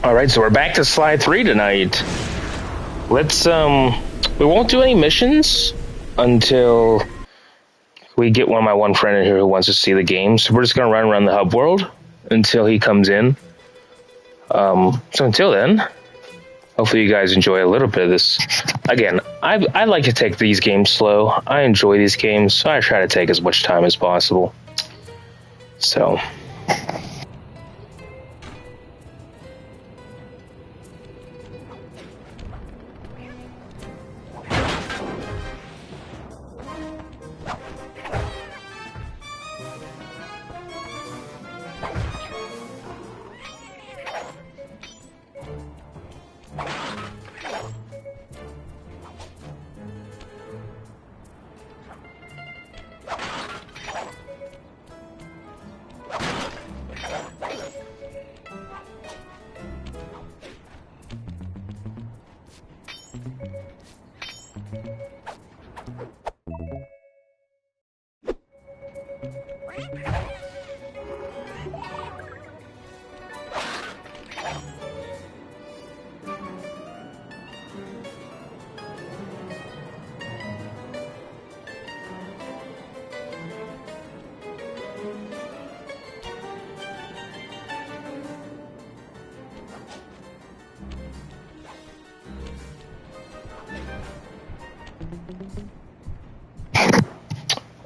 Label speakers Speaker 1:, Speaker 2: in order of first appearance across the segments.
Speaker 1: All right, so we're back to slide 3 tonight. Let's we won't do any missions until we get one friend in here who wants to see the game. So we're just gonna run around the hub world until he comes in. So until then, hopefully you guys enjoy a little bit of this. Again, I like to take these games slow. I enjoy these games, so I try to take as much time as possible. So.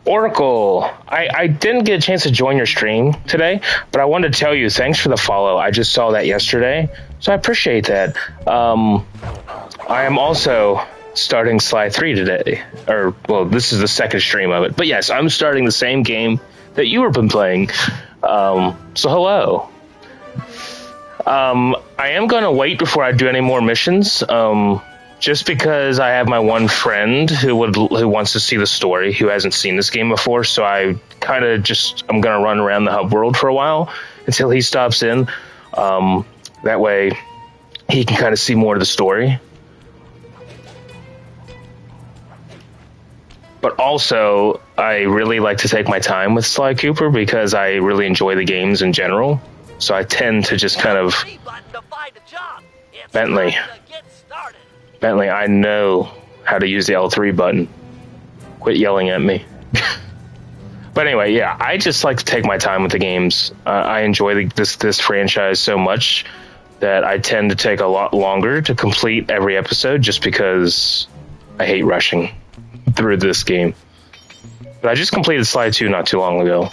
Speaker 1: Oracle, I didn't get a chance to join your stream today, but I wanted to tell you thanks for the follow. I just saw that yesterday, so I appreciate that. I am also starting Slide 3 today. Well, this is the second stream of it. But yes, I'm starting the same game that you have been playing. So hello. I am going to wait before I do any more missions. Just because I have my one friend who wants to see the story, who hasn't seen this game before, so I'm gonna run around the hub world for a while until he stops in. That way, he can kind of see more of the story. But also, I really like to take my time with Sly Cooper because I really enjoy the games in general. So I tend to just kind of Bentley, I know how to use the L3 button. Quit yelling at me. But anyway, yeah, I just like to take my time with the games. I enjoy this franchise so much that I tend to take a lot longer to complete every episode just because I hate rushing through this game. But I just completed Slide 2 not too long ago.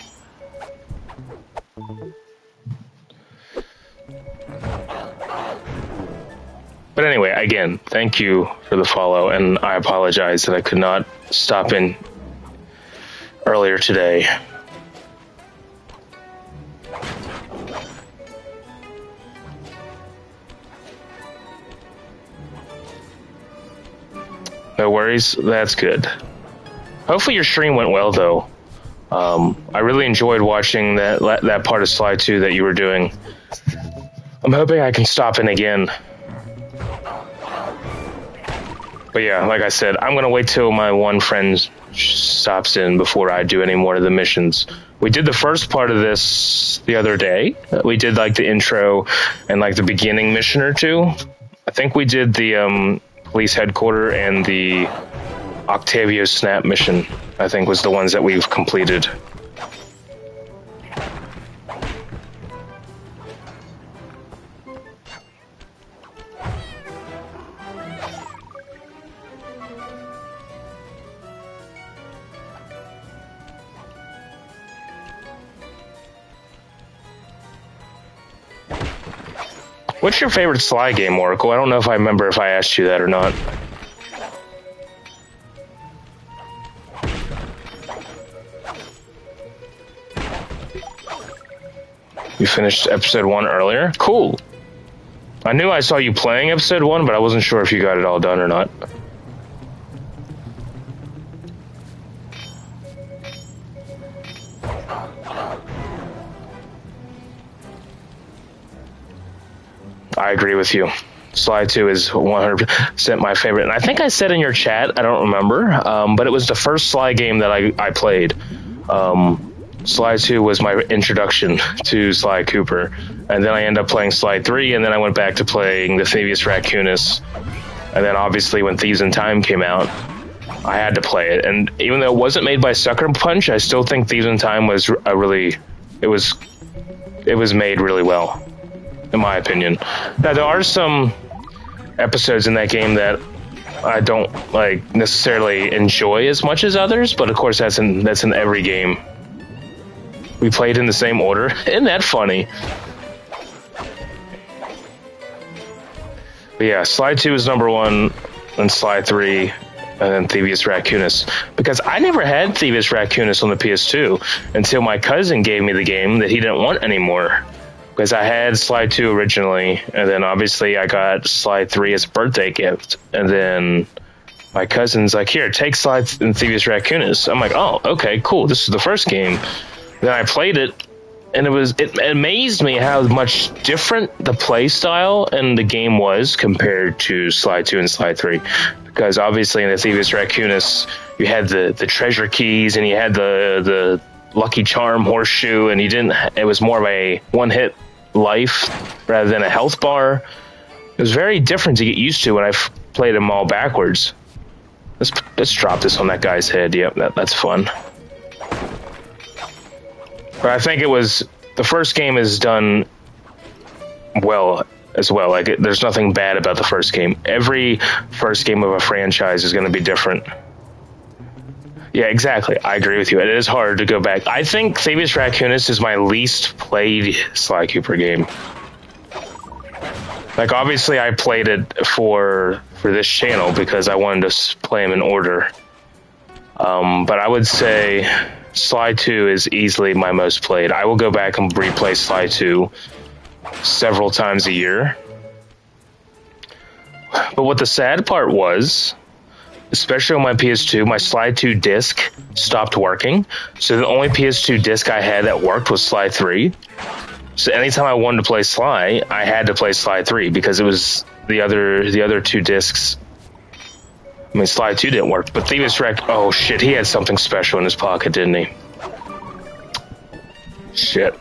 Speaker 1: But anyway, again, thank you for the follow, and I apologize that I could not stop in earlier today. No worries, that's good. Hopefully your stream went well, though. I really enjoyed watching that part of Slide 2 that you were doing. I'm hoping I can stop in again. But yeah, like I said, I'm going to wait till my one friend stops in before I do any more of the missions. We did the first part of this the other day. We did like the intro and like the beginning mission or two. I think we did the police headquarters and the Octavio Snap mission, I think was the ones that we've completed. What's your favorite Sly game, Oracle? I don't know if I remember if I asked you that or not. You finished episode 1 earlier? Cool. I knew I saw you playing episode 1, but I wasn't sure if you got it all done or not. I agree with you. Sly 2 is 100% my favorite. And I think I said in your chat, I don't remember, but it was the first Sly game that I played. Sly 2 was my introduction to Sly Cooper. And then I ended up playing Sly 3, and then I went back to playing the Thieves Raccoonus. And then obviously when Thieves in Time came out, I had to play it. And even though it wasn't made by Sucker Punch, I still think Thieves in Time was it was made really well, in my opinion. Now there are some episodes in that game that I don't like necessarily enjoy as much as others, but of course that's in every game. We played in the same order. Isn't that funny? But yeah, Sly 2 is number 1, and Sly 3, and then Thieves Raccoonus. Because I never had Thieves Raccoonus on the PS2 until my cousin gave me the game that he didn't want anymore. Because I had Sly 2 originally, and then obviously I got Sly 3 as a birthday gift. And then my cousin's like, here, take Sly and Thieves Raccoonus. I'm like, oh, okay, cool, this is the first game. Then I played it, and it amazed me how much different the play style and the game was compared to Sly 2 and Sly 3. Because obviously in the Thieves Raccoonus, you had the treasure keys, and you had the Lucky Charm horseshoe, and it was more of a one-hit life rather than a health bar. It was very different to get used to when I played them all backwards. Let's drop this on that guy's head. Yep, that's fun. But I think the first game is done well as well. Like, there's nothing bad about the first game. Every first game of a franchise is going to be different. Yeah, exactly. I agree with you. It is hard to go back. I think Thieves Raccoonus is my least played Sly Cooper game. Like, obviously, I played it for this channel because I wanted to play them in order. But I would say Sly 2 is easily my most played. I will go back and replay Sly 2 several times a year. But what the sad part was, especially on my PS2, my Sly 2 disc stopped working. So the only PS2 disc I had that worked was Sly 3. So anytime I wanted to play Sly, I had to play Sly 3 because it was the other two discs. I mean, Sly 2 didn't work, but Thieves oh shit, he had something special in his pocket, didn't he? Shit.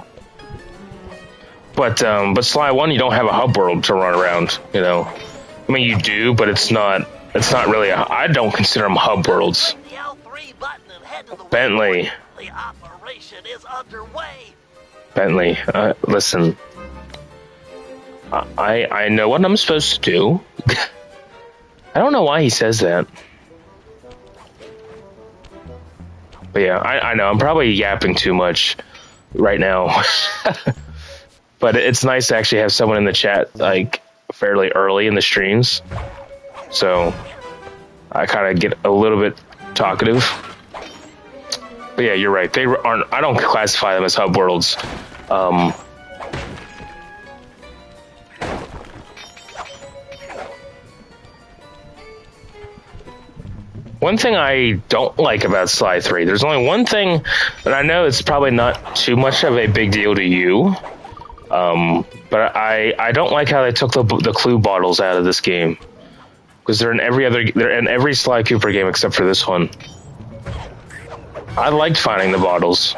Speaker 1: But Sly 1, you don't have a hub world to run around, you know. I mean, you do, but it's not really I don't consider them hub worlds. Bentley. The operation is underway. Bentley, listen. I know what I'm supposed to do. I don't know why he says that. But yeah, I know. I'm probably yapping too much right now. But it's nice to actually have someone in the chat, like, fairly early in the streams. So I kind of get a little bit talkative. But yeah, you're right. They aren't. I don't classify them as hub worlds. One thing I don't like about Sly 3, there's only one thing, and I know it's probably not too much of a big deal to you, but I don't like how they took the clue bottles out of this game, because they're in every Sly Cooper game except for this one. I liked finding the bottles.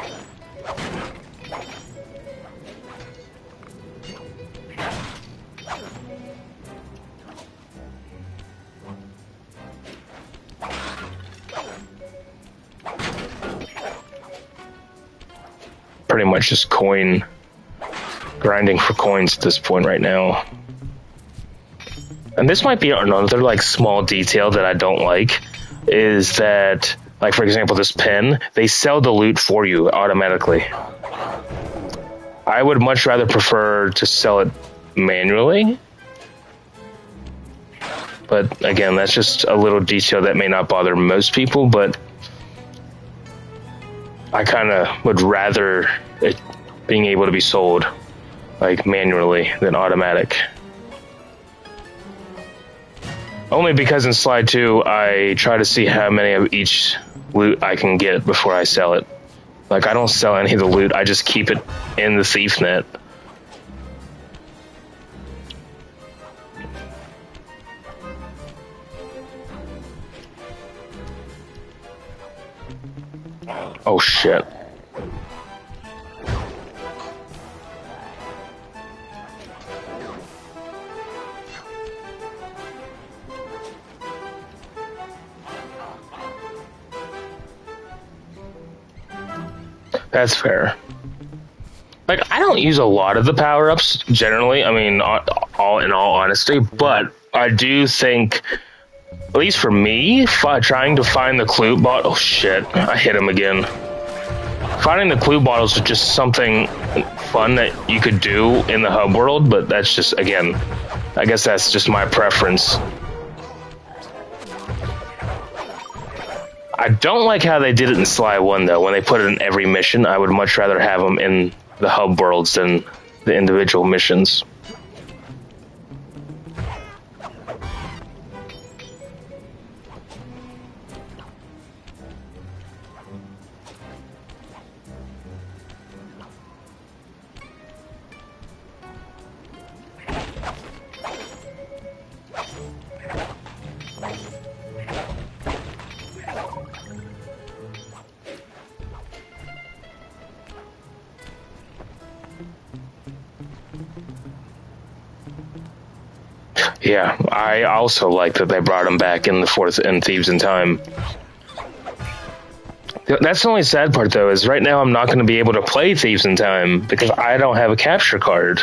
Speaker 1: Pretty much just grinding for coins at this point right now. And this might be another like small detail that I don't like, is that, like, for example, this pen, they sell the loot for you automatically. I would much rather prefer to sell it manually. But again, that's just a little detail that may not bother most people, but I kind of would rather it being able to be sold like manually than automatic. Only because in Sly 2, I try to see how many of each loot I can get before I sell it. Like, I don't sell any of the loot, I just keep it in the thief net. Oh shit. That's fair. Like, I don't use a lot of the power-ups, generally. I mean, in all honesty. But I do think, at least for me, trying to find the clue bot... Oh, shit. I hit him again. Finding the clue bottles is just something fun that you could do in the hub world, but that's just, again, I guess that's just my preference. I don't like how they did it in Sly 1, though. When they put it in every mission, I would much rather have them in the hub worlds than the individual missions. Yeah, I also like that they brought him back in the fourth in Thieves in Time. That's the only sad part, though, is right now I'm not going to be able to play Thieves in Time because I don't have a capture card.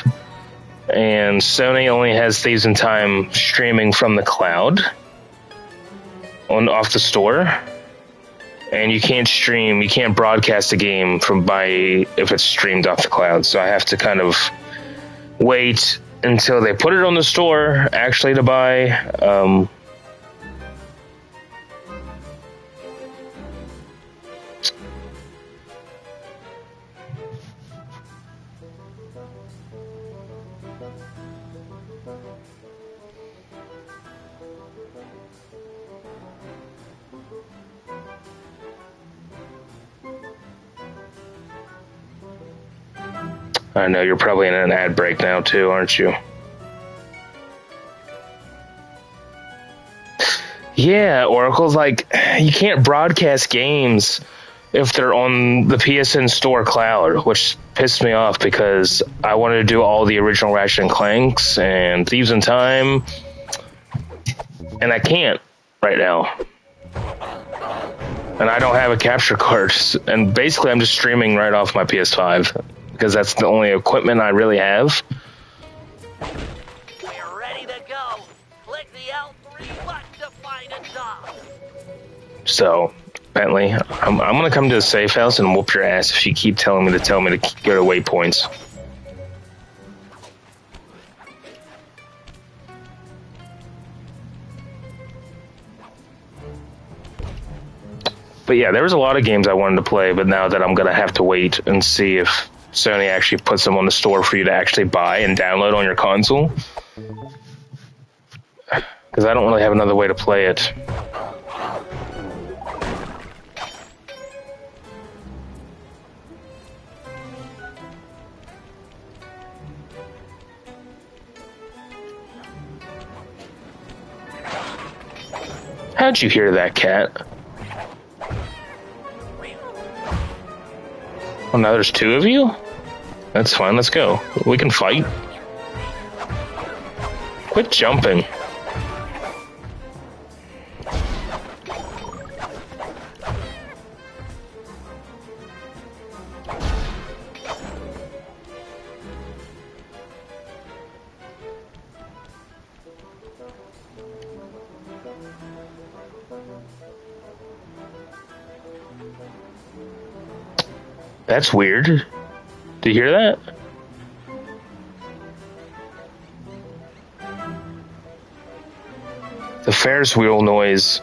Speaker 1: And Sony only has Thieves in Time streaming from the cloud off the store. And you can't broadcast a game if it's streamed off the cloud. So I have to kind of wait until they put it on the store actually to buy. I know you're probably in an ad break now too, aren't you? Yeah, Oracle's like, you can't broadcast games if they're on the PSN Store cloud, which pissed me off because I wanted to do all the original Ratchet and Clanks and Thieves in Time, and I can't right now. And I don't have a capture card, and basically I'm just streaming right off my PS5 because that's the only equipment I really have.
Speaker 2: We're ready to go. Click the L3 button to find a job.
Speaker 1: So, Bentley, I'm gonna come to the safe house and whoop your ass if you keep telling me to go to waypoints. But yeah, there was a lot of games I wanted to play, but now that I'm gonna have to wait and see if Sony actually puts them on the store for you to actually buy and download on your console, because I don't really have another way to play it. How'd you hear that, cat? Oh, now there's two of you? That's fine, let's go. We can fight. Quit jumping. That's weird. Do you hear that? The Ferris wheel noise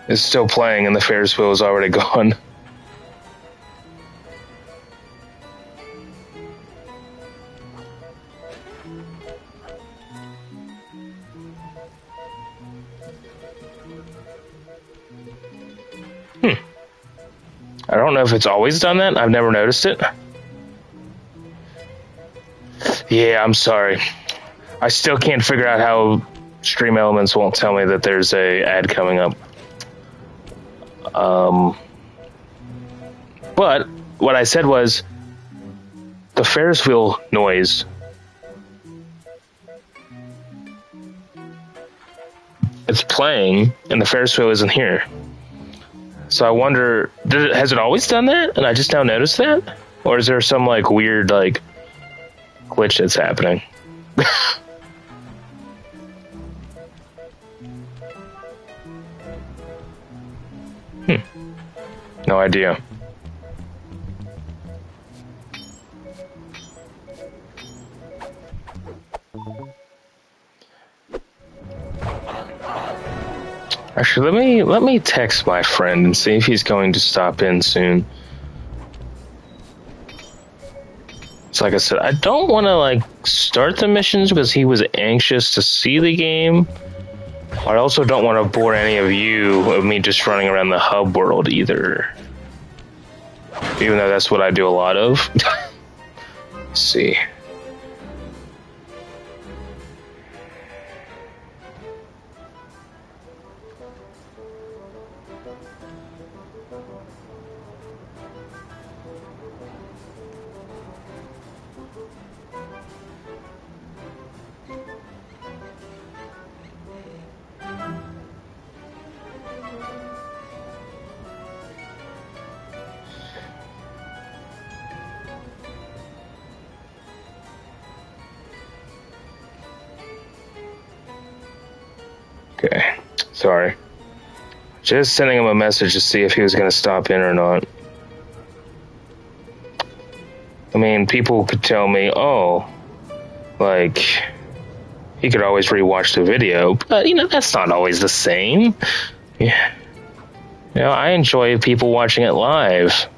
Speaker 1: is still playing and the Ferris wheel is already gone. I don't know if it's always done that. I've never noticed it. Yeah, I'm sorry. I still can't figure out how Stream Elements won't tell me that there's a ad coming up. But what I said was the Ferris wheel noise. It's playing, and the Ferris wheel isn't here. So I wonder, has it always done that? And I just now noticed that? Or is there some like weird like glitch that's happening? No idea. Actually, let me text my friend and see if he's going to stop in soon. So like I said, I don't want to like start the missions because he was anxious to see the game. I also don't want to bore any of you of me just running around the hub world either. Even though that's what I do a lot of. Let's see. Okay, sorry. Just sending him a message to see if he was going to stop in or not. I mean, people could tell me, oh, like, he could always rewatch the video, but, you know, that's not always the same. Yeah. You know, I enjoy people watching it live.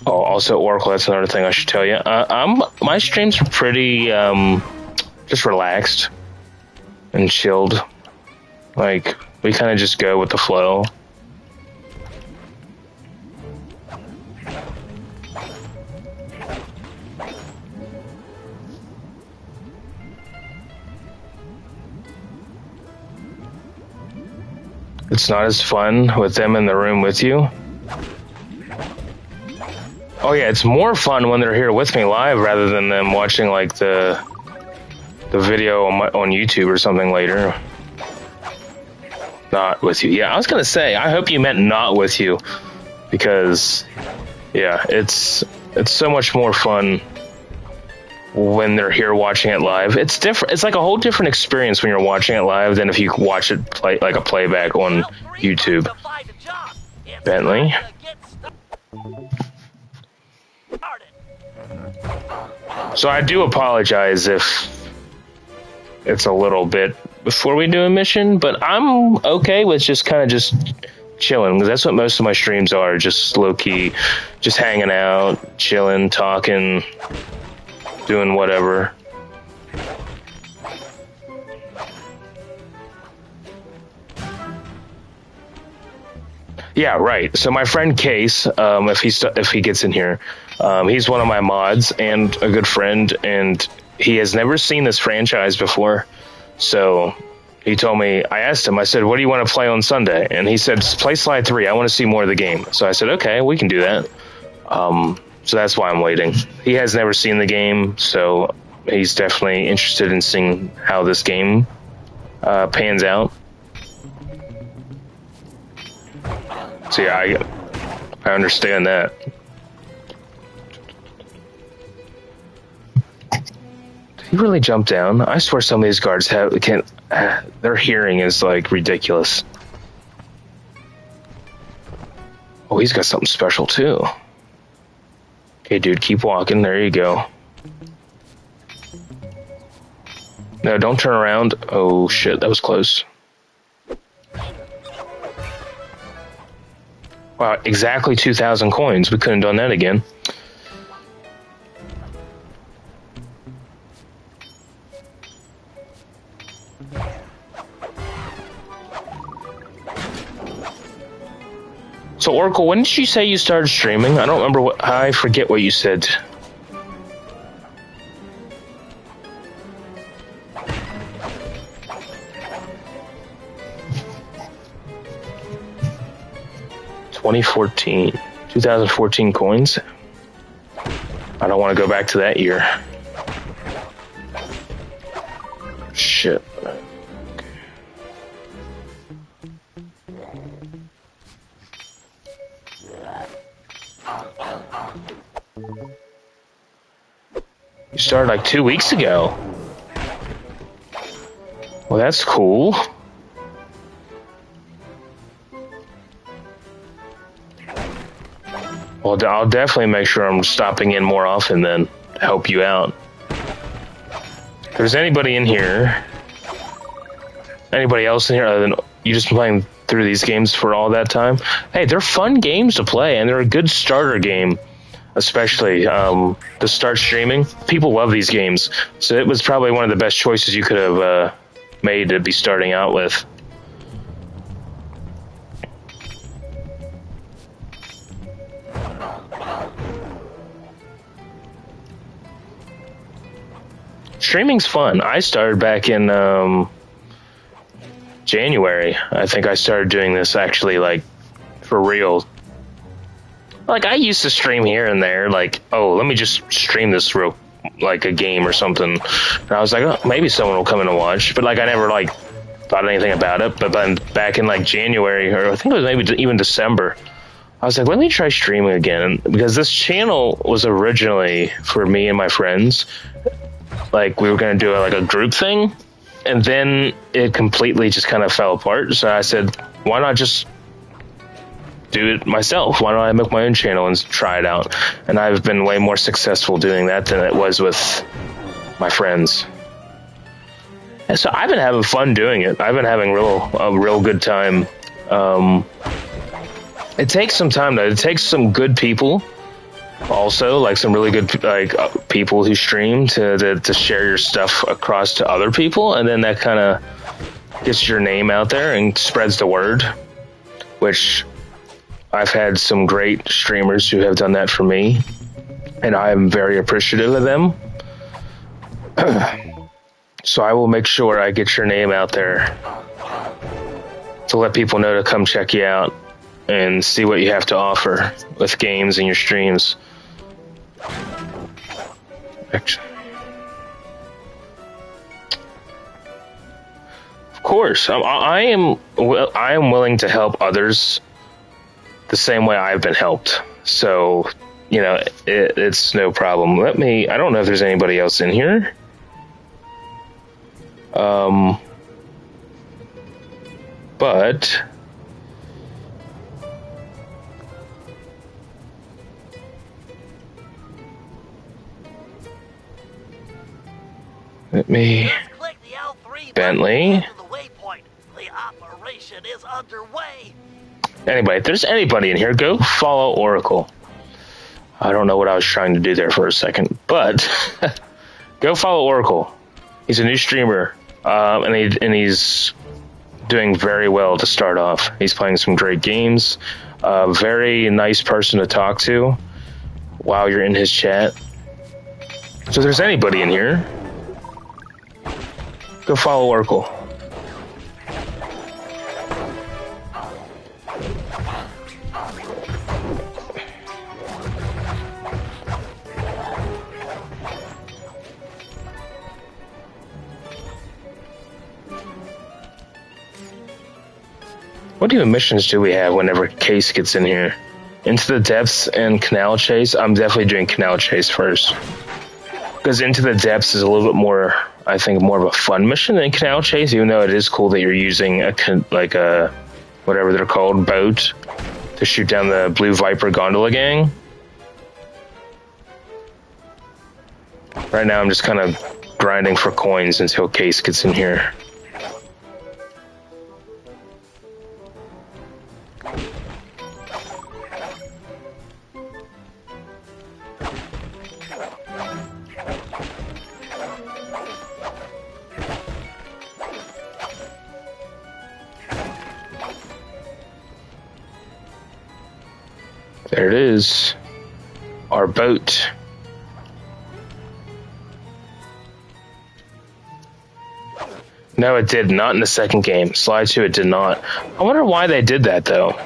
Speaker 1: Oh, also, Oracle, that's another thing I should tell you. My streams are pretty, just relaxed and chilled. Like, we kind of just go with the flow. It's not as fun with them in the room with you. Oh yeah, it's more fun when they're here with me live rather than them watching like the video on YouTube or something later. Not with you. Yeah, I was gonna say, I hope you meant not with you, because yeah, it's so much more fun when they're here watching it live. It's different. It's like a whole different experience when you're watching it live than if you watch it play like a playback on YouTube. Bentley. So I do apologize if it's a little bit before we do a mission, but I'm okay with just kind of just chilling, because that's what most of my streams are, just low-key, just hanging out, chilling, talking, doing whatever. Yeah, right. So my friend Case, if he gets in here, he's one of my mods and a good friend, and he has never seen this franchise before. So he told me, I asked him, I said, what do you want to play on Sunday? And he said, play Slide 3. I want to see more of the game. So I said, okay, we can do that. So that's why I'm waiting. He has never seen the game, so he's definitely interested in seeing how this game pans out. So yeah, I understand that. Did he really jump down? I swear some of these guards their hearing is like ridiculous. Oh, he's got something special too. Okay, dude, keep walking. There you go. No, don't turn around. Oh shit, that was close. Wow, exactly 2,000 coins. We couldn't have done that again. So, Oracle, when did you say you started streaming? I don't remember I forget what you said. $2014. 2014 coins? I don't want to go back to that year. Shit. You started like 2 weeks ago. Well, that's cool. Well, I'll definitely make sure I'm stopping in more often then to help you out. If there's anybody in here, anybody else in here other than you just playing through these games for all that time, hey, they're fun games to play, and they're a good starter game, especially to start streaming. People love these games, so it was probably one of the best choices you could have made to be starting out with. Streaming's fun. I started back in January. I think I started doing this actually, like, for real. Like, I used to stream here and there, like, oh, let me just stream this real, like, a game or something. And I was like, oh, maybe someone will come in and watch. But, like, I never, like, thought anything about it. But then back in, like, January, or I think it was maybe even December, I was like, let me try streaming again. Because this channel was originally for me and my friends. Like, we were going to do a group thing, and then it completely just kind of fell apart. So I said, why not just do it myself? Why don't I make my own channel and try it out? And I've been way more successful doing that than it was with my friends. And so I've been having fun doing it. I've been having a real good time. It takes some time, though. It takes some good people. Also, like some really good people who stream to share your stuff across to other people, and then that kind of gets your name out there and spreads the word, which I've had some great streamers who have done that for me, and I am very appreciative of them. So I will make sure I get your name out there to let people know to come check you out and see what you have to offer with games and your streams. Actually, of course, I am willing to help others the same way I've been helped. So, you know, it's no problem. I don't know if there's anybody else in here. But let me.
Speaker 2: Click the L3
Speaker 1: Bentley.
Speaker 2: to the waypoint. The operation is underway.
Speaker 1: Anyway, if there's anybody in here, go follow Oracle. I don't know what I was trying to do there for a second, but go follow Oracle. He's a new streamer, and he's doing very well to start off. He's playing some great games. Very nice person to talk to while you're in his chat. So if there's anybody in here, go follow Oracle. What even missions do we have whenever Case gets in here? Into the Depths and Canal Chase? I'm definitely doing Canal Chase first. Because Into the Depths is a little bit more, I think, more of a fun mission than Canal Chase, even though it is cool that you're using a whatever they're called, boat to shoot down the Blue Viper gondola gang. Right now I'm just kind of grinding for coins until Case gets in here. There it is. Our boat. No, it did not in the second game. Slide 2, it did not. I wonder why they did that, though.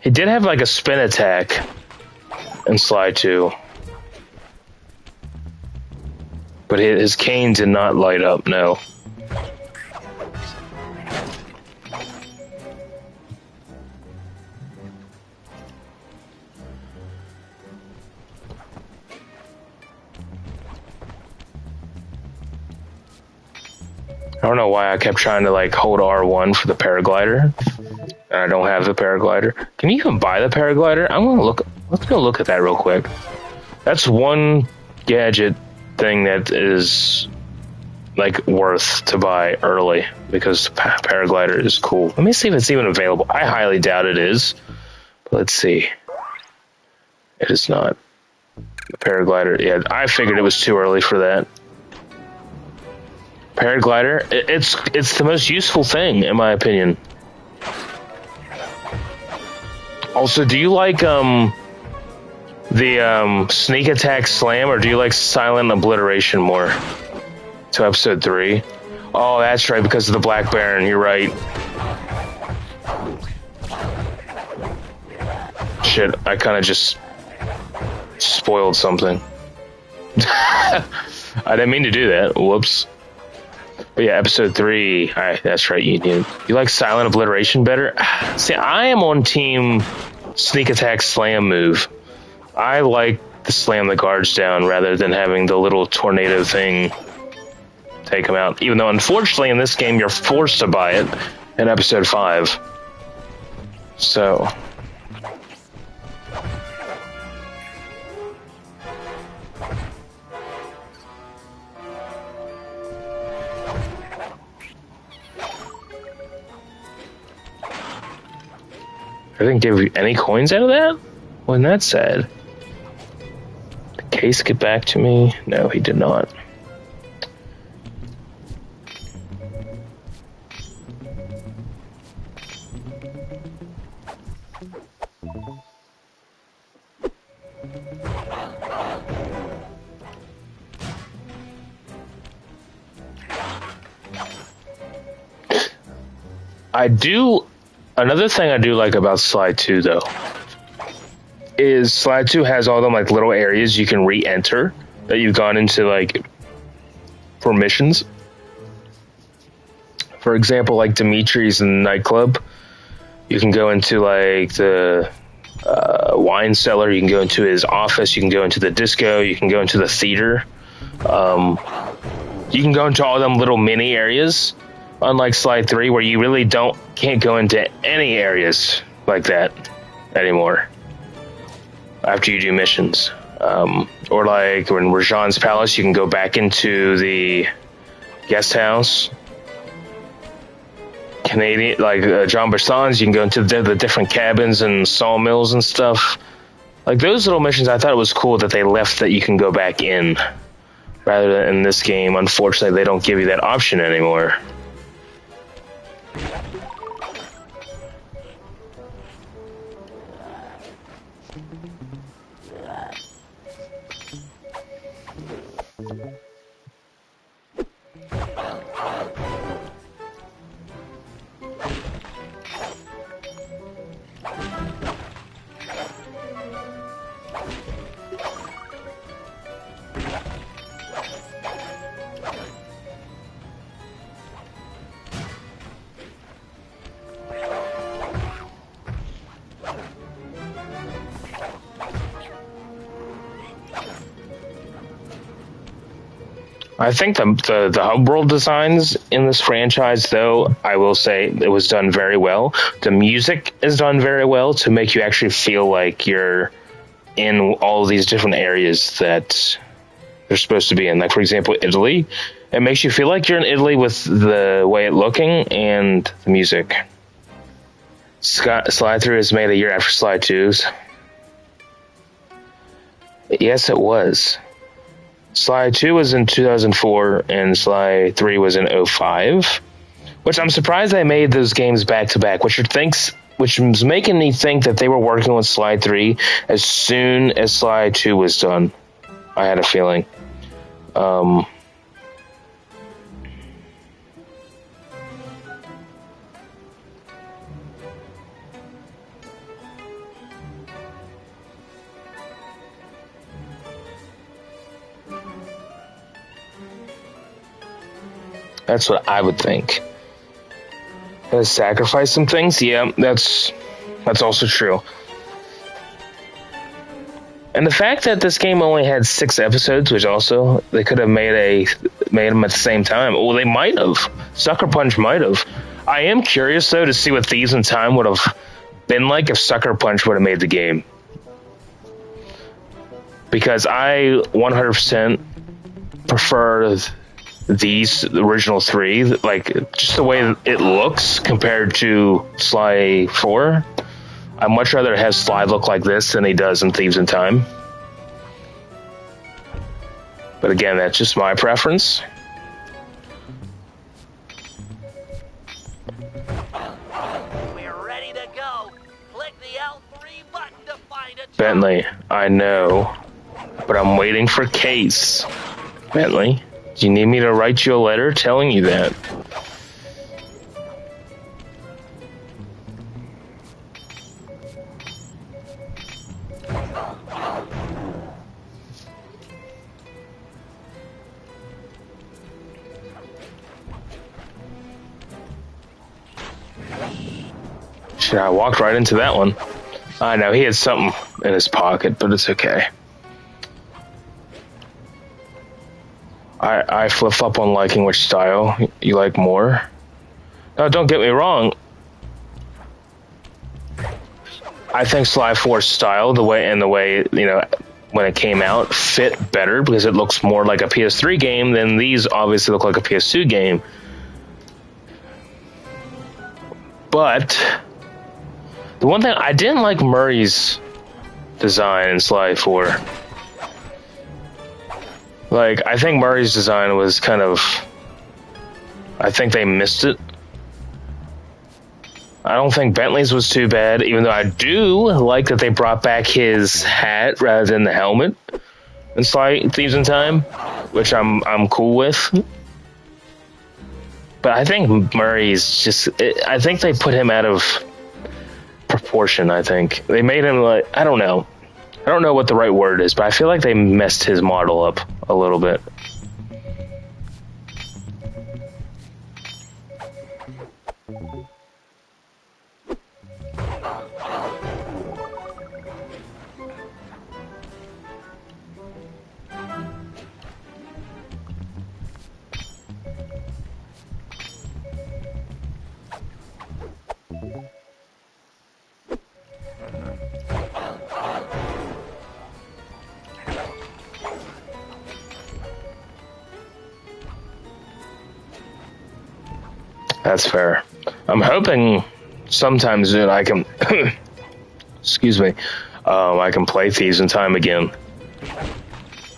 Speaker 1: He did have like a spin attack in Slide 2. But his cane did not light up, no. I don't know why I kept trying to like hold R1 for the paraglider. And I don't have the paraglider. Can you even buy the paraglider? I'm gonna look. Let's go look at that real quick. That's one gadget thing that is like worth to buy early because the paraglider is cool. Let me see if it's even available. I highly doubt it is. But let's see. It is not. The paraglider. Yeah, I figured it was too early for that. Paraglider. It's the most useful thing in my opinion. Also, do you like the sneak attack slam, or do you like silent obliteration more? To episode 3. Oh, that's right, because of the Black Baron. You're right. Shit, I kind of just spoiled something. I didn't mean to do that. Whoops. But yeah, episode 3. Alright, that's right. You like silent obliteration better? See, I am on team sneak attack slam move. I like to slam the guards down rather than having the little tornado thing take them out. Even though, unfortunately, in this game, you're forced to buy it in episode 5. So... I didn't give you any coins out of that? Wasn't that sad? Did Case get back to me? No, he did not. Another thing I do like about Slide 2, though, is Slide 2 has all them, like, little areas you can re-enter that you've gone into, like, for missions. For example, like, Dimitri's nightclub. You can go into, like, the wine cellar. You can go into his office. You can go into the disco. You can go into the theater. You can go into all them little mini areas. Unlike Slide 3, where you really can't go into any areas like that anymore after you do missions. Or like when Rajan's Palace, you can go back into the guest house. Canadian, like John Barson's, you can go into the different cabins and sawmills and stuff. Like those little missions, I thought it was cool that they left that you can go back in. Rather than in this game, unfortunately, they don't give you that option anymore. I think the hub world designs in this franchise, though, I will say it was done very well. The music is done very well to make you actually feel like you're in all of these different areas that they're supposed to be in. Like, for example, Italy. It makes you feel like you're in Italy with the way it's looking and the music. Slide 3 was made a year after Slide 2's. Yes, it was. Slide 2 was in 2004, and Slide 3 was in 2005. Which I'm surprised they made those games back-to-back, which was making me think that they were working on Slide 3 as soon as Slide 2 was done. I had a feeling. That's what I would think. Gonna sacrifice some things? Yeah, that's also true. And the fact that this game only had 6 episodes, which also they could have made them at the same time. Well, they might have. Sucker Punch might have. I am curious though to see what Thieves in Time would have been like if Sucker Punch would have made the game, because I 100% prefer the original 3, like just the way it looks compared to Sly 4. I'd much rather have Sly look like this than he does in Thieves in Time. But again, that's just my preference.
Speaker 2: We're ready to go. Click the L3 button to find a job.
Speaker 1: Bentley, I know, but I'm waiting for Case. Bentley, do you need me to write you a letter telling you that? Shit, I walked right into that one. I know, he had something in his pocket, but it's okay. I flip-flop on liking which style you like more. Now, don't get me wrong. I think Sly 4's style, the way, you know, when it came out, fit better because it looks more like a PS3 game than these obviously look like a PS2 game. But the one thing I didn't like Murray's design in Sly 4. Like, I think Murray's design was kind of... I think they missed it. I don't think Bentley's was too bad, even though I do like that they brought back his hat rather than the helmet in Sly Thieves in Time, which I'm cool with. But I think Murray's just... I think they put him out of proportion, I think. They made him like... I don't know. I don't know what the right word is, but I feel like they messed his model up a little bit. That's fair. I'm hoping sometime soon I can... excuse me. I can play Thieves in Time again.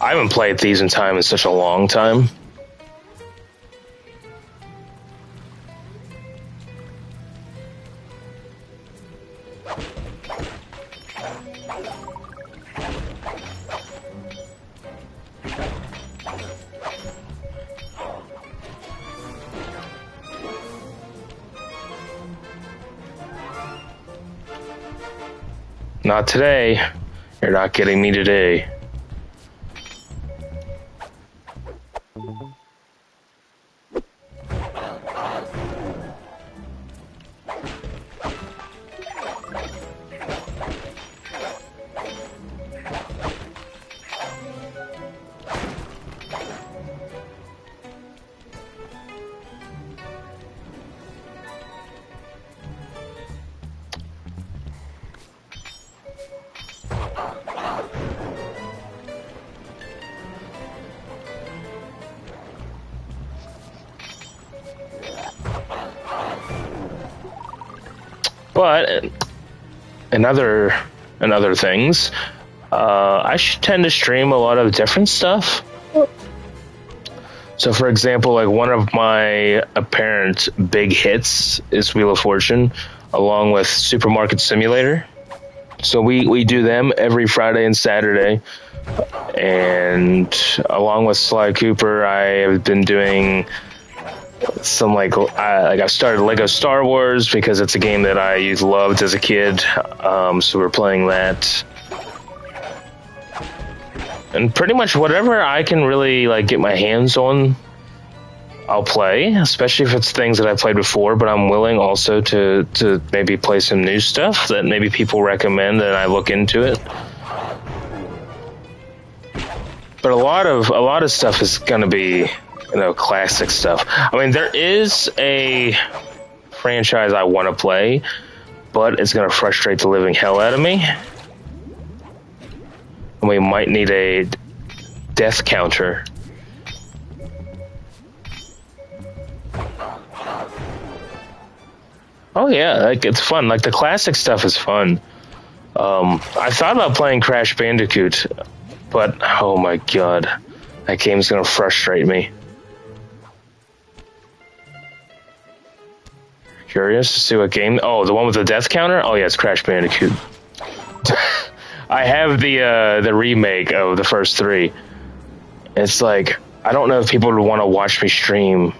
Speaker 1: I haven't played Thieves in Time in such a long time. Not today. You're not getting me today. But in other things, I tend to stream a lot of different stuff. So, for example, like one of my apparent big hits is Wheel of Fortune, along with Supermarket Simulator. So we do them every Friday and Saturday. And along with Sly Cooper, I have been doing some I've started Lego Star Wars because it's a game that I loved as a kid. So we're playing that. And pretty much whatever I can really get my hands on, I'll play, especially if it's things that I played before, but I'm willing also to maybe play some new stuff that maybe people recommend and I look into it. but a lot of stuff is gonna be, classic stuff. I mean, there is a franchise I want to play, but it's gonna frustrate the living hell out of me, and we might need a death counter. Oh yeah, like it's fun. Like the classic stuff is fun. I thought about playing Crash Bandicoot, but oh my god, that game's gonna frustrate me. Curious to see what game? Oh, the one with the death counter? Oh yeah, it's Crash Bandicoot. I have the remake of the first three. It's like I don't know if people would want to watch me stream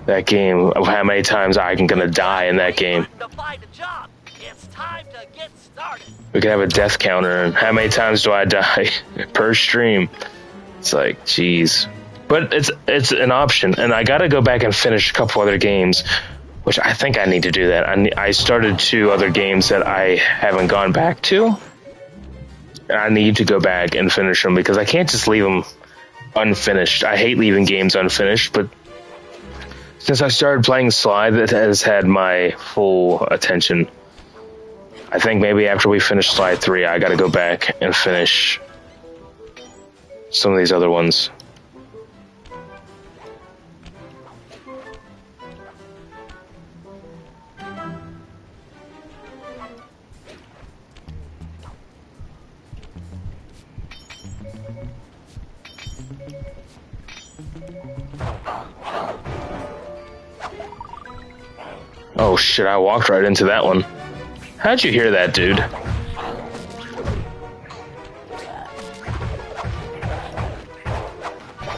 Speaker 1: that game of how many times I'm gonna die in that game.
Speaker 2: It's time to get started.
Speaker 1: We could have a death counter and how many times do I die per stream? It's like, jeez. But it's an option, and I gotta go back and finish a couple other games, which I think I need to do that. I started 2 other games that I haven't gone back to. And I need to go back and finish them because I can't just leave them unfinished. I hate leaving games unfinished, but since I started playing Sly, that has had my full attention. I think maybe after we finish Sly 3, I gotta go back and finish some of these other ones. Oh shit, I walked right into that one. How'd you hear that, dude?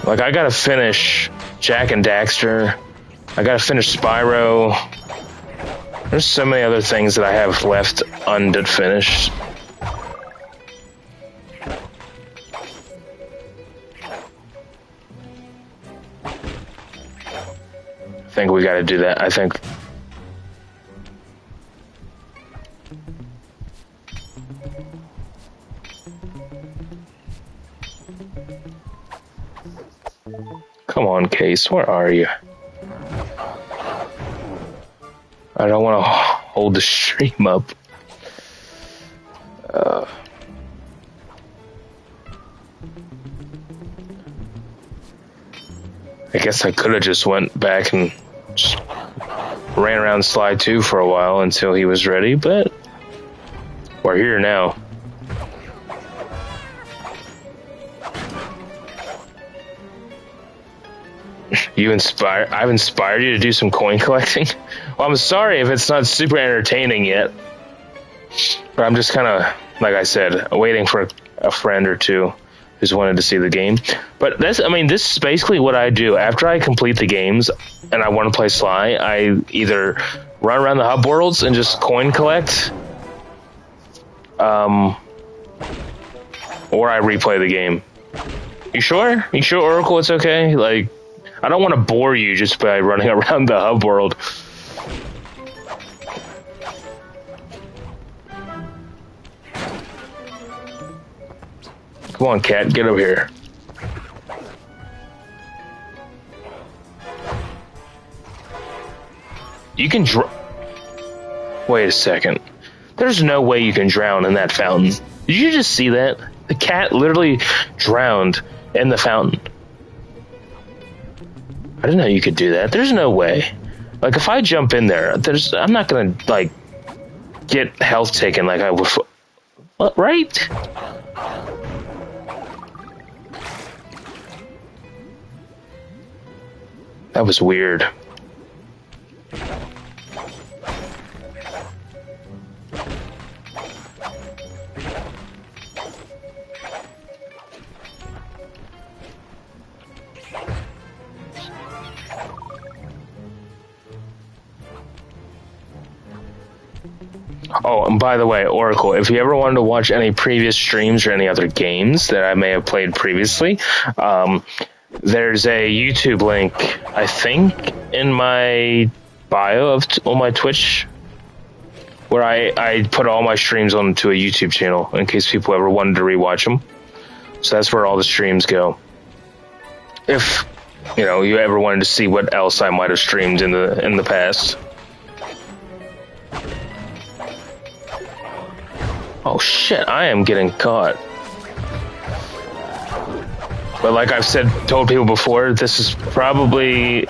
Speaker 1: Like, I gotta finish Jak and Daxter. I gotta finish Spyro. There's so many other things that I have left unfinished. I think we gotta do that. I think... Come on, Case, where are you? I don't want to hold the stream up. I guess I could have just went back and just ran around Slide 2 for a while until he was ready, but we're here now. I've inspired you to do some coin collecting? Well, I'm sorry if it's not super entertaining yet. But I'm just kind of, like I said, waiting for a friend or two who's wanted to see the game. But this is basically what I do. After I complete the games and I want to play Sly, I either run around the hub worlds and just coin collect, or I replay the game. You sure? You sure, Oracle, it's okay? Like, I don't want to bore you just by running around the hub world. Come on, cat, get over here. You can Wait a second. There's no way you can drown in that fountain. Did you just see that? The cat literally drowned in the fountain. I didn't know you could do that. There's no way. Like, if I jump in there, I'm not gonna, like, get health taken like I would. What, right? That was weird. Oh, and by the way, Oracle, if you ever wanted to watch any previous streams or any other games that I may have played previously, there's a YouTube link, I think, in my bio on my Twitch, where I put all my streams onto a YouTube channel in case people ever wanted to rewatch them. So that's where all the streams go. if you ever wanted to see what else I might have streamed in the past. Oh shit, I am getting caught. But like I've told people before, this is probably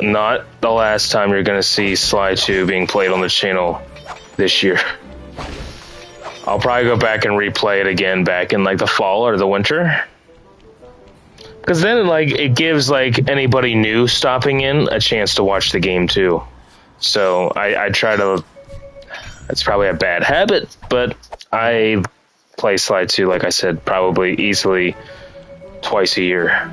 Speaker 1: not the last time you're gonna see Sly 2 being played on the channel this year. I'll probably go back and replay it again back in like the fall or the winter. Because then like it gives like anybody new stopping in a chance to watch the game too. So I try to, it's probably a bad habit, but I play Sly 2, like I said, probably easily twice a year.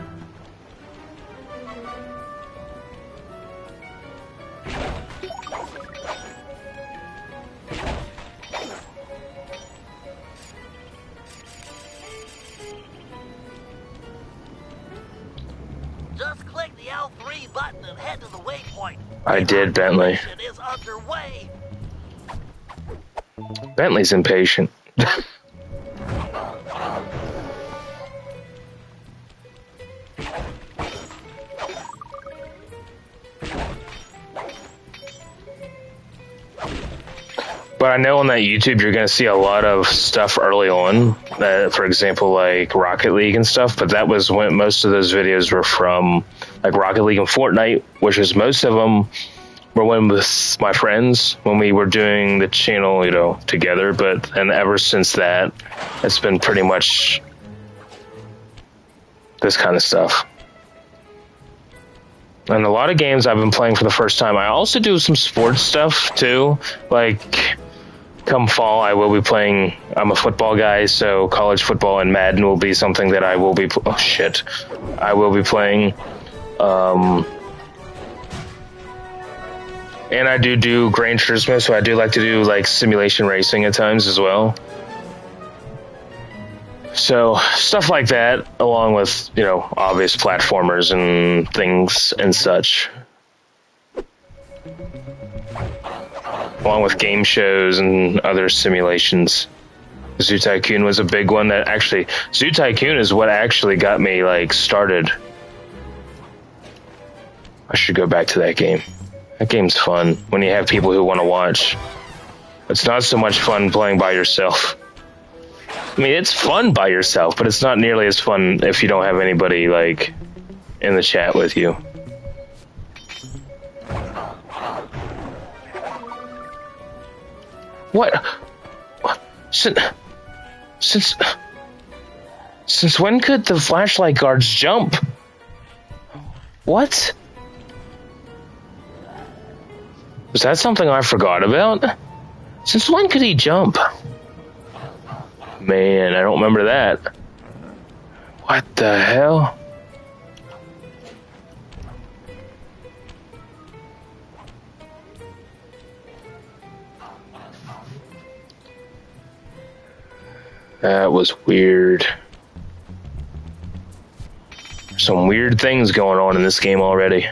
Speaker 2: Just click the L3 button and head to the waypoint.
Speaker 1: I did, Bentley.
Speaker 2: Mission is underway.
Speaker 1: Bentley's impatient. But I know on that YouTube you're going to see a lot of stuff early on, for example, like Rocket League and stuff, but that was when most of those videos were from, like Rocket League and Fortnite, which is most of them were when with my friends, when we were doing the channel, together, and ever since that, it's been pretty much this kind of stuff. And a lot of games I've been playing for the first time. I also do some sports stuff too, like come fall, I will be playing. I'm a football guy, so college football and Madden will be something that I will be. Oh shit, I will be playing. And I do Gran Turismo, so I do like to do like simulation racing at times as well. So stuff like that, along with obvious platformers and things and such. Along with game shows and other simulations. Zoo Tycoon was a big one that actually... Zoo Tycoon is what actually got me, like, started. I should go back to that game. That game's fun when you have people who want to watch. It's not so much fun playing by yourself. I mean, it's fun by yourself, but it's not nearly as fun if you don't have anybody, like, in the chat with you. What? Since when could the flashlight guards jump? What? Was that something I forgot about? Since when could he jump? Man, I don't remember that. What the hell? That was weird. Some weird things going on in this game already.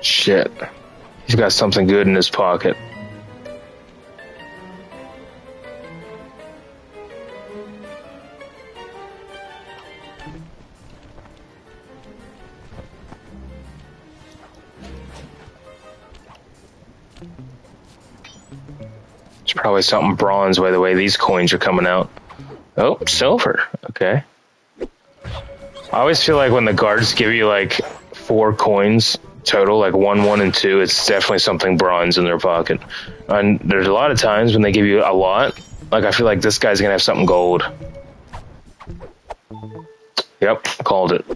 Speaker 1: Shit. He's got something good in his pocket. It's probably something bronze by the way these coins are coming out. Oh, silver. Okay. I always feel like when the guards give you like 4 coins total, like 1, 1, and 2, it's definitely something bronze in their pocket. And there's a lot of times when they give you a lot, like I feel like this guy's gonna have something gold. Yep, called it.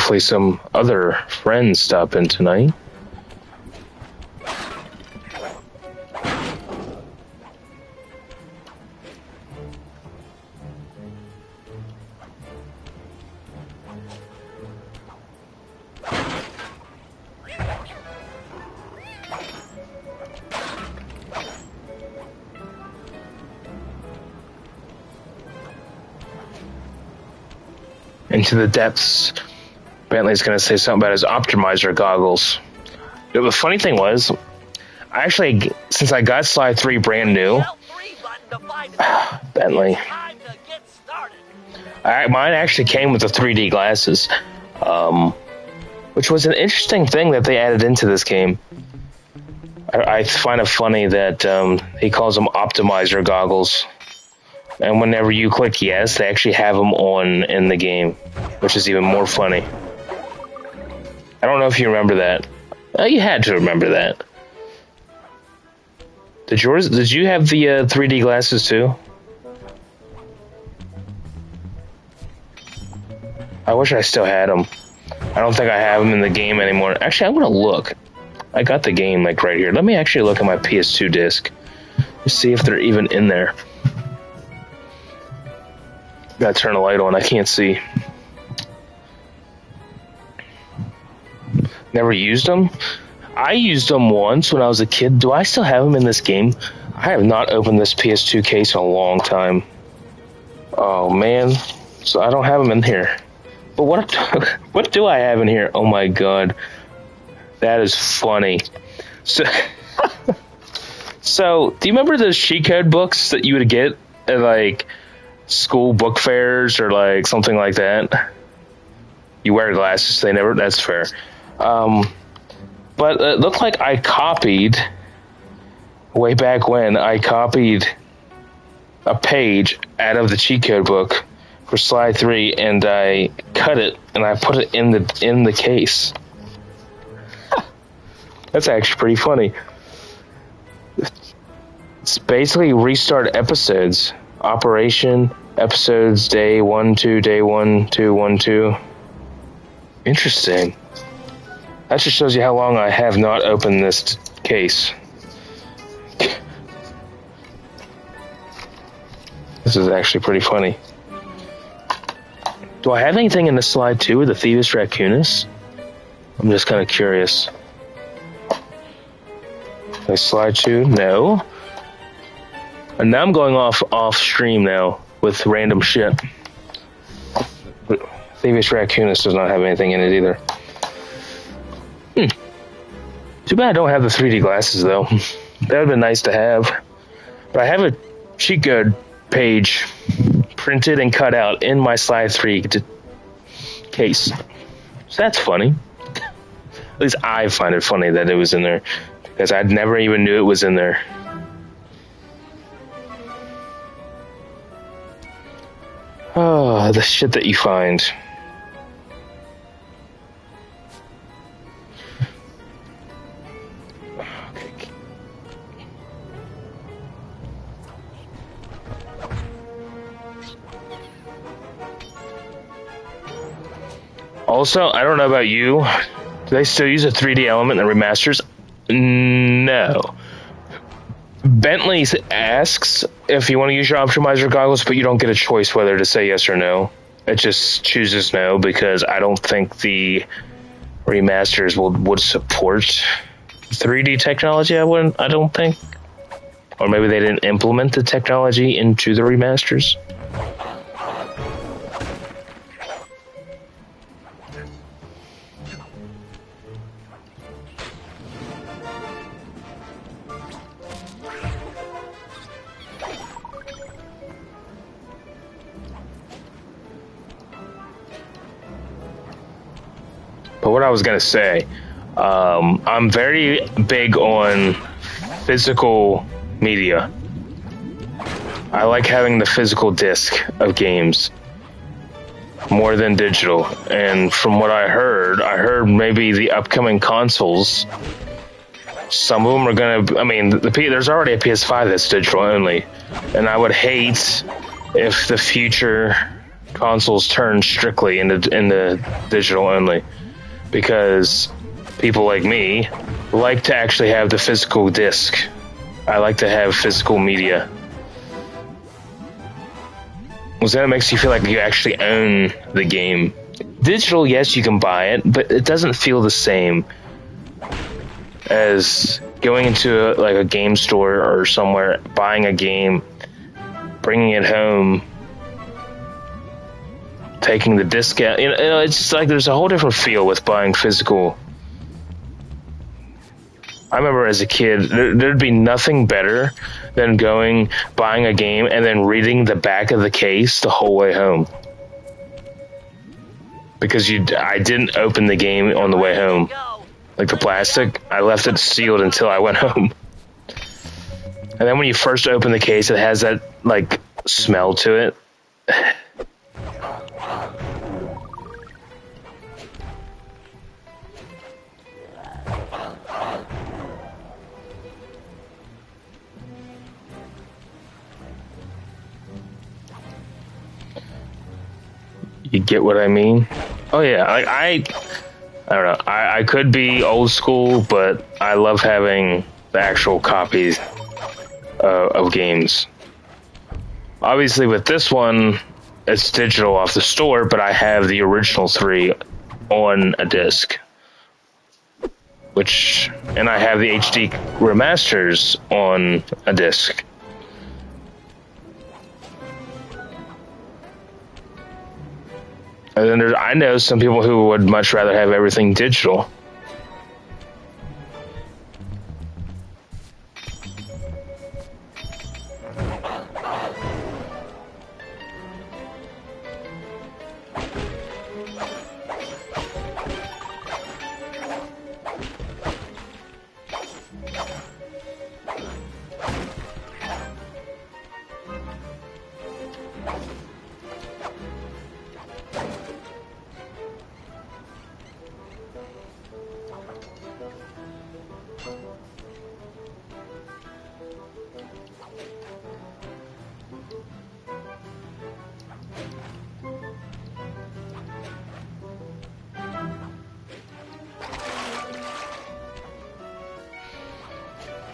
Speaker 1: hopefully some other friends stop in tonight. Into the depths. Bentley's going to say something about his optimizer goggles. The funny thing was, I actually, since I got Slide 3 brand new, Bentley, mine actually came with the 3D glasses, which was an interesting thing that they added into this game. I find it funny that he calls them optimizer goggles. And whenever you click yes, they actually have them on in the game, which is even more funny. I don't know if you remember that. You had to remember that. Did you have the 3D glasses too? I wish I still had them. I don't think I have them in the game anymore. Actually, I'm gonna look. I got the game like right here. Let me actually look at my PS2 disc. Let's see if they're even in there. Gotta turn the light on, I can't see. Never used them? I used them once when I was a kid. Do I still have them in this game? I have not opened this PS2 case in a long time. Oh man, so I don't have them in here. But what do I have in here? Oh my god. That is funny. So, so do you remember those cheat code books that you would get at like school book fairs or like something like that? You wear glasses, they never, that's fair. But it looked like I copied, way back when, I copied a page out of the cheat code book for Slide 3 and I cut it and I put it in the case. That's actually pretty funny. It's basically restart episodes. Operation, episodes, day 1, 2, day 1, 2, 1, 2. Interesting. That just shows you how long I have not opened this case. This is actually pretty funny. Do I have anything in the Slide 2 with the Thieves Raccoonus? I'm just kind of curious. Like Slide 2? No. And now I'm going off stream now with random shit. But Thieves Raccoonus does not have anything in it either. Too bad I don't have the 3D glasses though. That would have been nice to have. But I have a cheat code page printed and cut out in my Slide 3 case. So that's funny. At least I find it funny that it was in there. Because I never even knew it was in there. Oh, the shit that you find. Also, I don't know about you. Do they still use a 3D element in the remasters? No. Bentley asks if you want to use your optimizer goggles, but you don't get a choice whether to say yes or no. It just chooses no because I don't think the remasters would support 3D technology. I don't think. Or maybe they didn't implement the technology into the remasters. But what I was going to say, I'm very big on physical media. I like having the physical disc of games more than digital. And from what I heard maybe the upcoming consoles, some of them are going to, I mean, there's already a PS5 that's digital only. And I would hate if the future consoles turned strictly into digital only, because people like me like to actually have the physical disc. I like to have physical media. Because then it makes you feel like you actually own the game. Digital, yes, you can buy it, but it doesn't feel the same as going into a game store or somewhere, buying a game, bringing it home, taking the disc out. It's just like there's a whole different feel with buying physical. I remember as a kid, there'd be nothing better than buying a game, and then reading the back of the case the whole way home. Because I didn't open the game on the way home. Like the plastic, I left it sealed until I went home. And then when you first open the case, it has that, smell to it. You get what I mean? Oh yeah, I don't know. I could be old school, but I love having the actual copies of games. Obviously, with this one, it's digital off the store, but I have the original 3 on a disc. And I have the HD remasters on a disc. And then I know some people who would much rather have everything digital.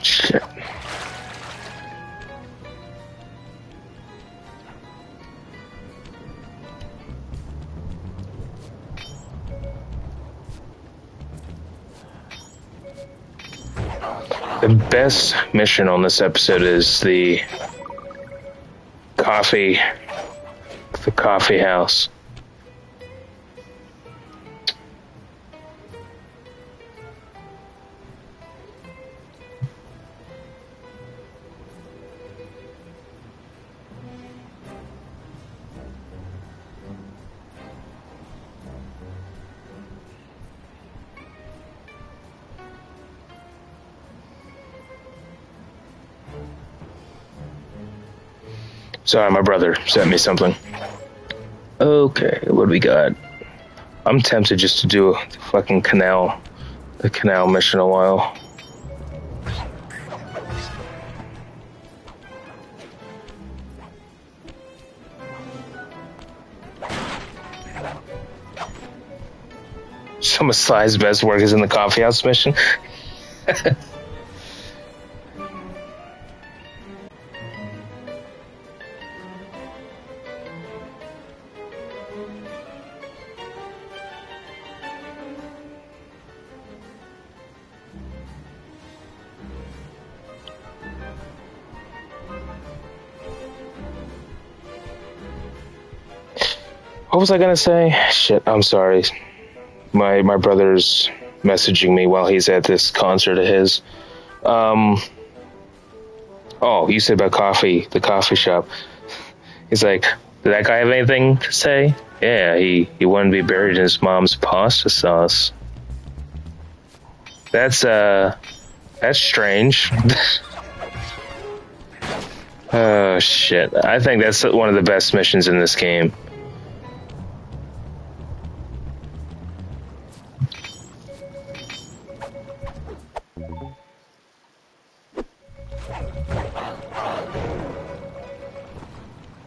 Speaker 1: Shit. The best mission on this episode is the coffee house. Sorry, my brother sent me something. Okay, what do we got? I'm tempted just to do the canal mission a while. Some of Sly's best work is in the coffee house mission. What was I gonna say? Shit, I'm sorry. My brother's messaging me while he's at this concert of his. Oh, you said about the coffee shop. He's like, did that guy have anything to say? Yeah, he wanted to be buried in his mom's pasta sauce. That's strange. Oh shit. I think that's one of the best missions in this game.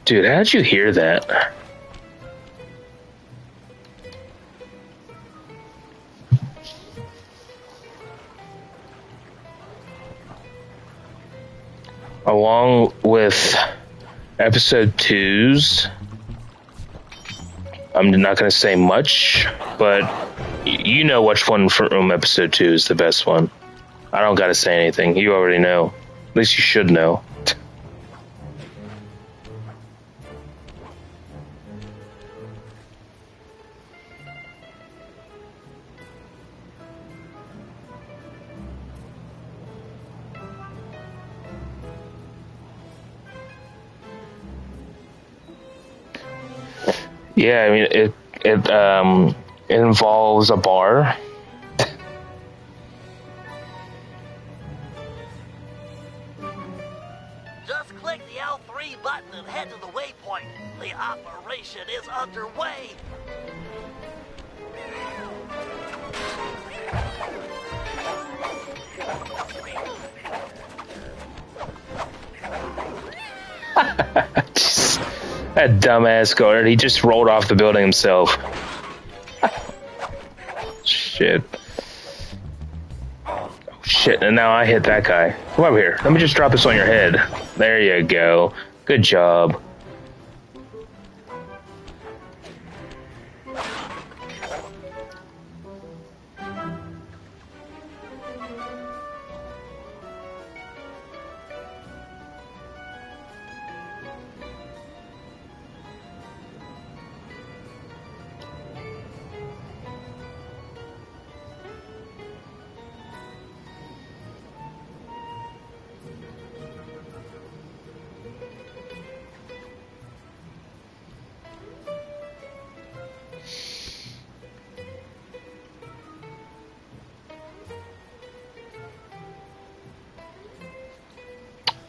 Speaker 1: Dude, how'd you hear that? along with episode 2's. I'm not going to say much, but you know which one from episode 2 is the best one. I don't got to say anything. You already know. At least you should know. Yeah, I mean it involves a bar.
Speaker 2: Just click the L3 button and head to the waypoint. The operation is underway.
Speaker 1: That dumbass guard, he just rolled off the building himself. Shit. Oh, shit, and now I hit that guy. Come over here. Let me just drop this on your head. There you go. Good job.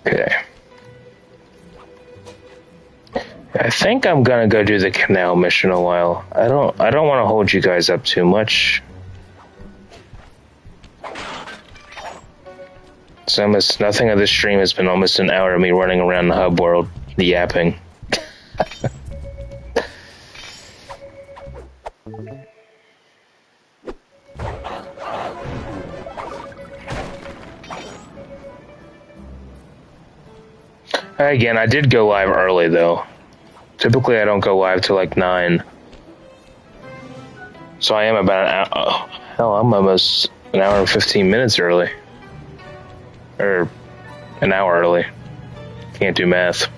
Speaker 1: Okay. I think I'm gonna go do the canal mission a while. I don't want to hold you guys up too much. So almost nothing of this stream has been almost an hour of me running around the hub world yapping. Again, I did go live early though. Typically I don't go live till like 9. So I am about an hour. Oh, hell, I'm almost an hour and 15 minutes early. Or an hour early. Can't do math.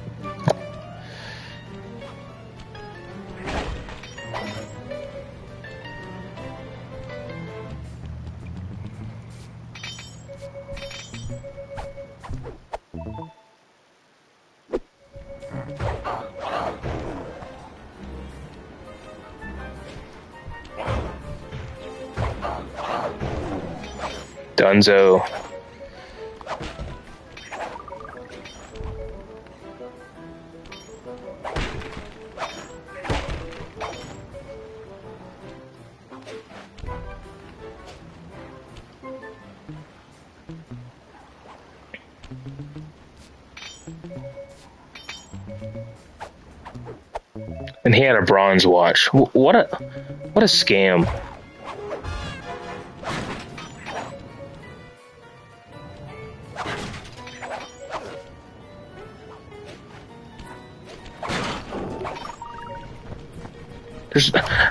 Speaker 1: Dunzo. And he had a bronze watch. What a scam.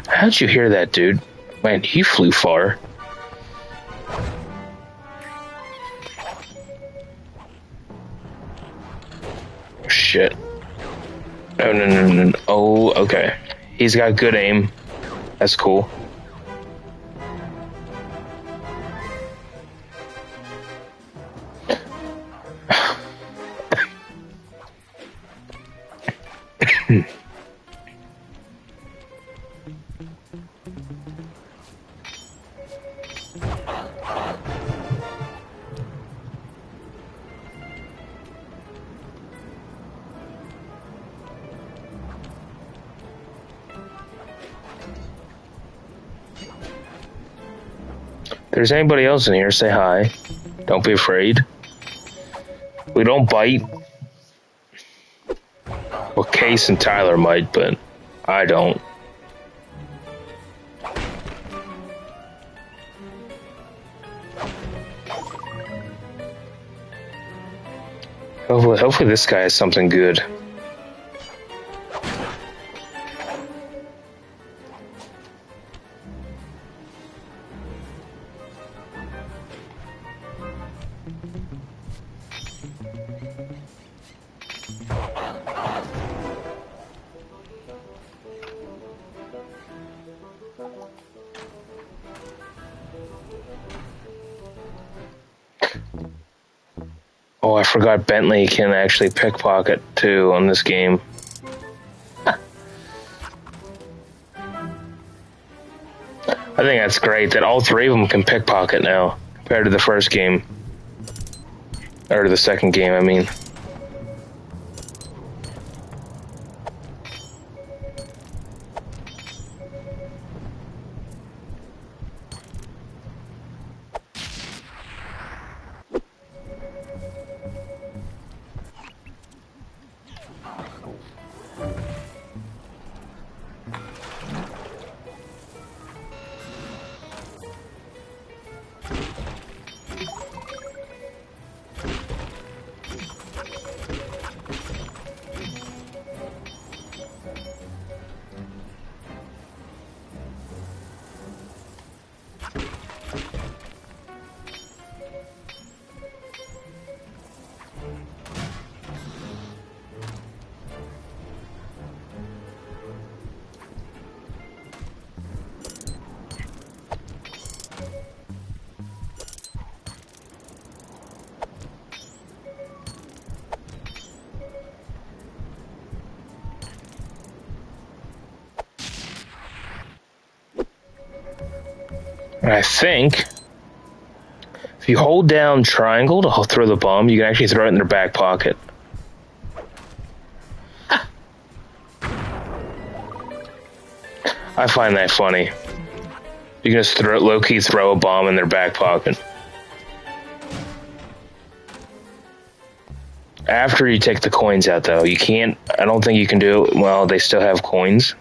Speaker 1: How'd you hear that, dude? Man, he flew far. Shit. Oh, no. Oh, okay. He's got good aim. That's cool. If there's anybody else in here, say hi. Don't be afraid. We don't bite. Well, Case and Tyler might, but I don't. Hopefully this guy has something good. Oh, I forgot Bentley can actually pickpocket too on this game. I think that's great that all three of them can pickpocket now, compared to the first game. Or the second game, I mean. And I think if you hold down triangle to throw the bomb, you can actually throw it in their back pocket. I find that funny. You can just low-key throw a bomb in their back pocket. After you take the coins out, though, you can't. I don't think you can do it while they still have coins.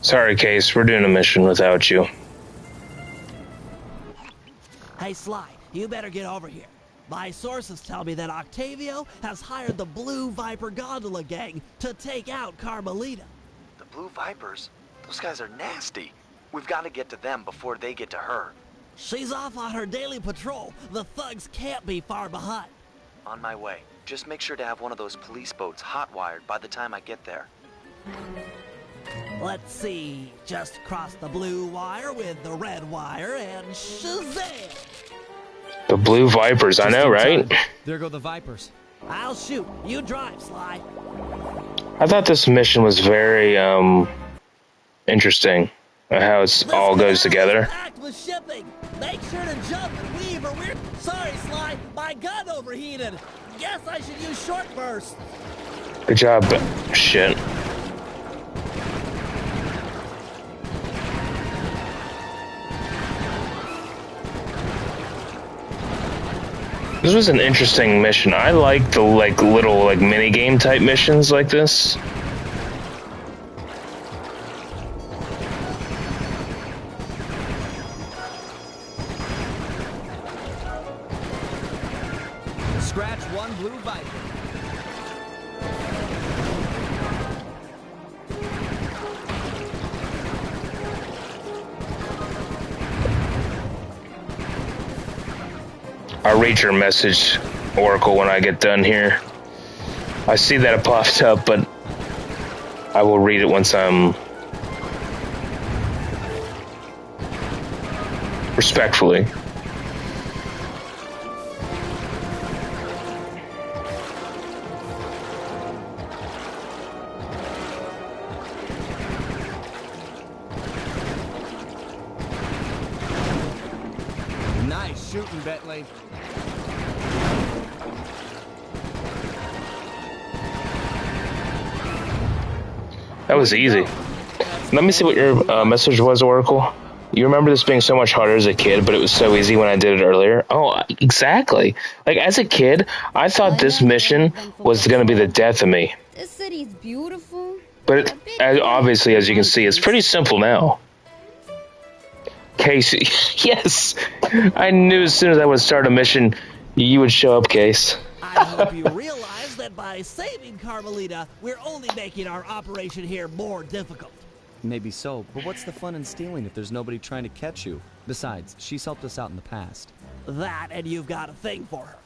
Speaker 1: Sorry, Case, we're doing a mission without you.
Speaker 2: Hey, Sly, you better get over here. My sources tell me that Octavio has hired the Blue Viper Gondola gang to take out Carmelita.
Speaker 3: The Blue Vipers? Those guys are nasty. We've got to get to them before they get to her.
Speaker 2: She's off on her daily patrol. The thugs can't be far behind.
Speaker 3: On my way. Just make sure to have one of those police boats hot-wired by the time I get there.
Speaker 2: Let's see. Just cross the blue wire with the red wire and shazam!
Speaker 1: The Blue Vipers, I know, right?
Speaker 4: There go the Vipers.
Speaker 2: I'll shoot. You drive, Sly.
Speaker 1: I thought this mission was very, interesting. How it's all goes together.
Speaker 2: Packed with shipping. Make sure to jump and weave or we're... Sorry, Sly. My gun overheated. Guess I should use short burst.
Speaker 1: Good job. Shit. This was an interesting mission. I like the little mini game type missions like this.
Speaker 4: Scratch one blue viper.
Speaker 1: I'll read your message, Oracle, when I get done here. I see that it popped up, but I will read it once I'm... respectfully.
Speaker 4: Nice shooting, Bentley.
Speaker 1: That was easy. Let me see what your message was, Oracle. You remember this being so much harder as a kid, but it was so easy when I did it earlier? Oh, exactly. Like, as a kid, I thought this mission was going to be the death of me.
Speaker 5: This city's beautiful.
Speaker 1: But obviously, as you can see, it's pretty simple now. Case, yes! I knew as soon as I would start a mission, you would show up, Case.
Speaker 2: I hope you realize that by saving Carmelita, we're only making our operation here more difficult.
Speaker 4: Maybe so, but what's the fun in stealing if there's nobody trying to catch you? Besides, she's helped us out in the past.
Speaker 2: That, and you've got a thing for her.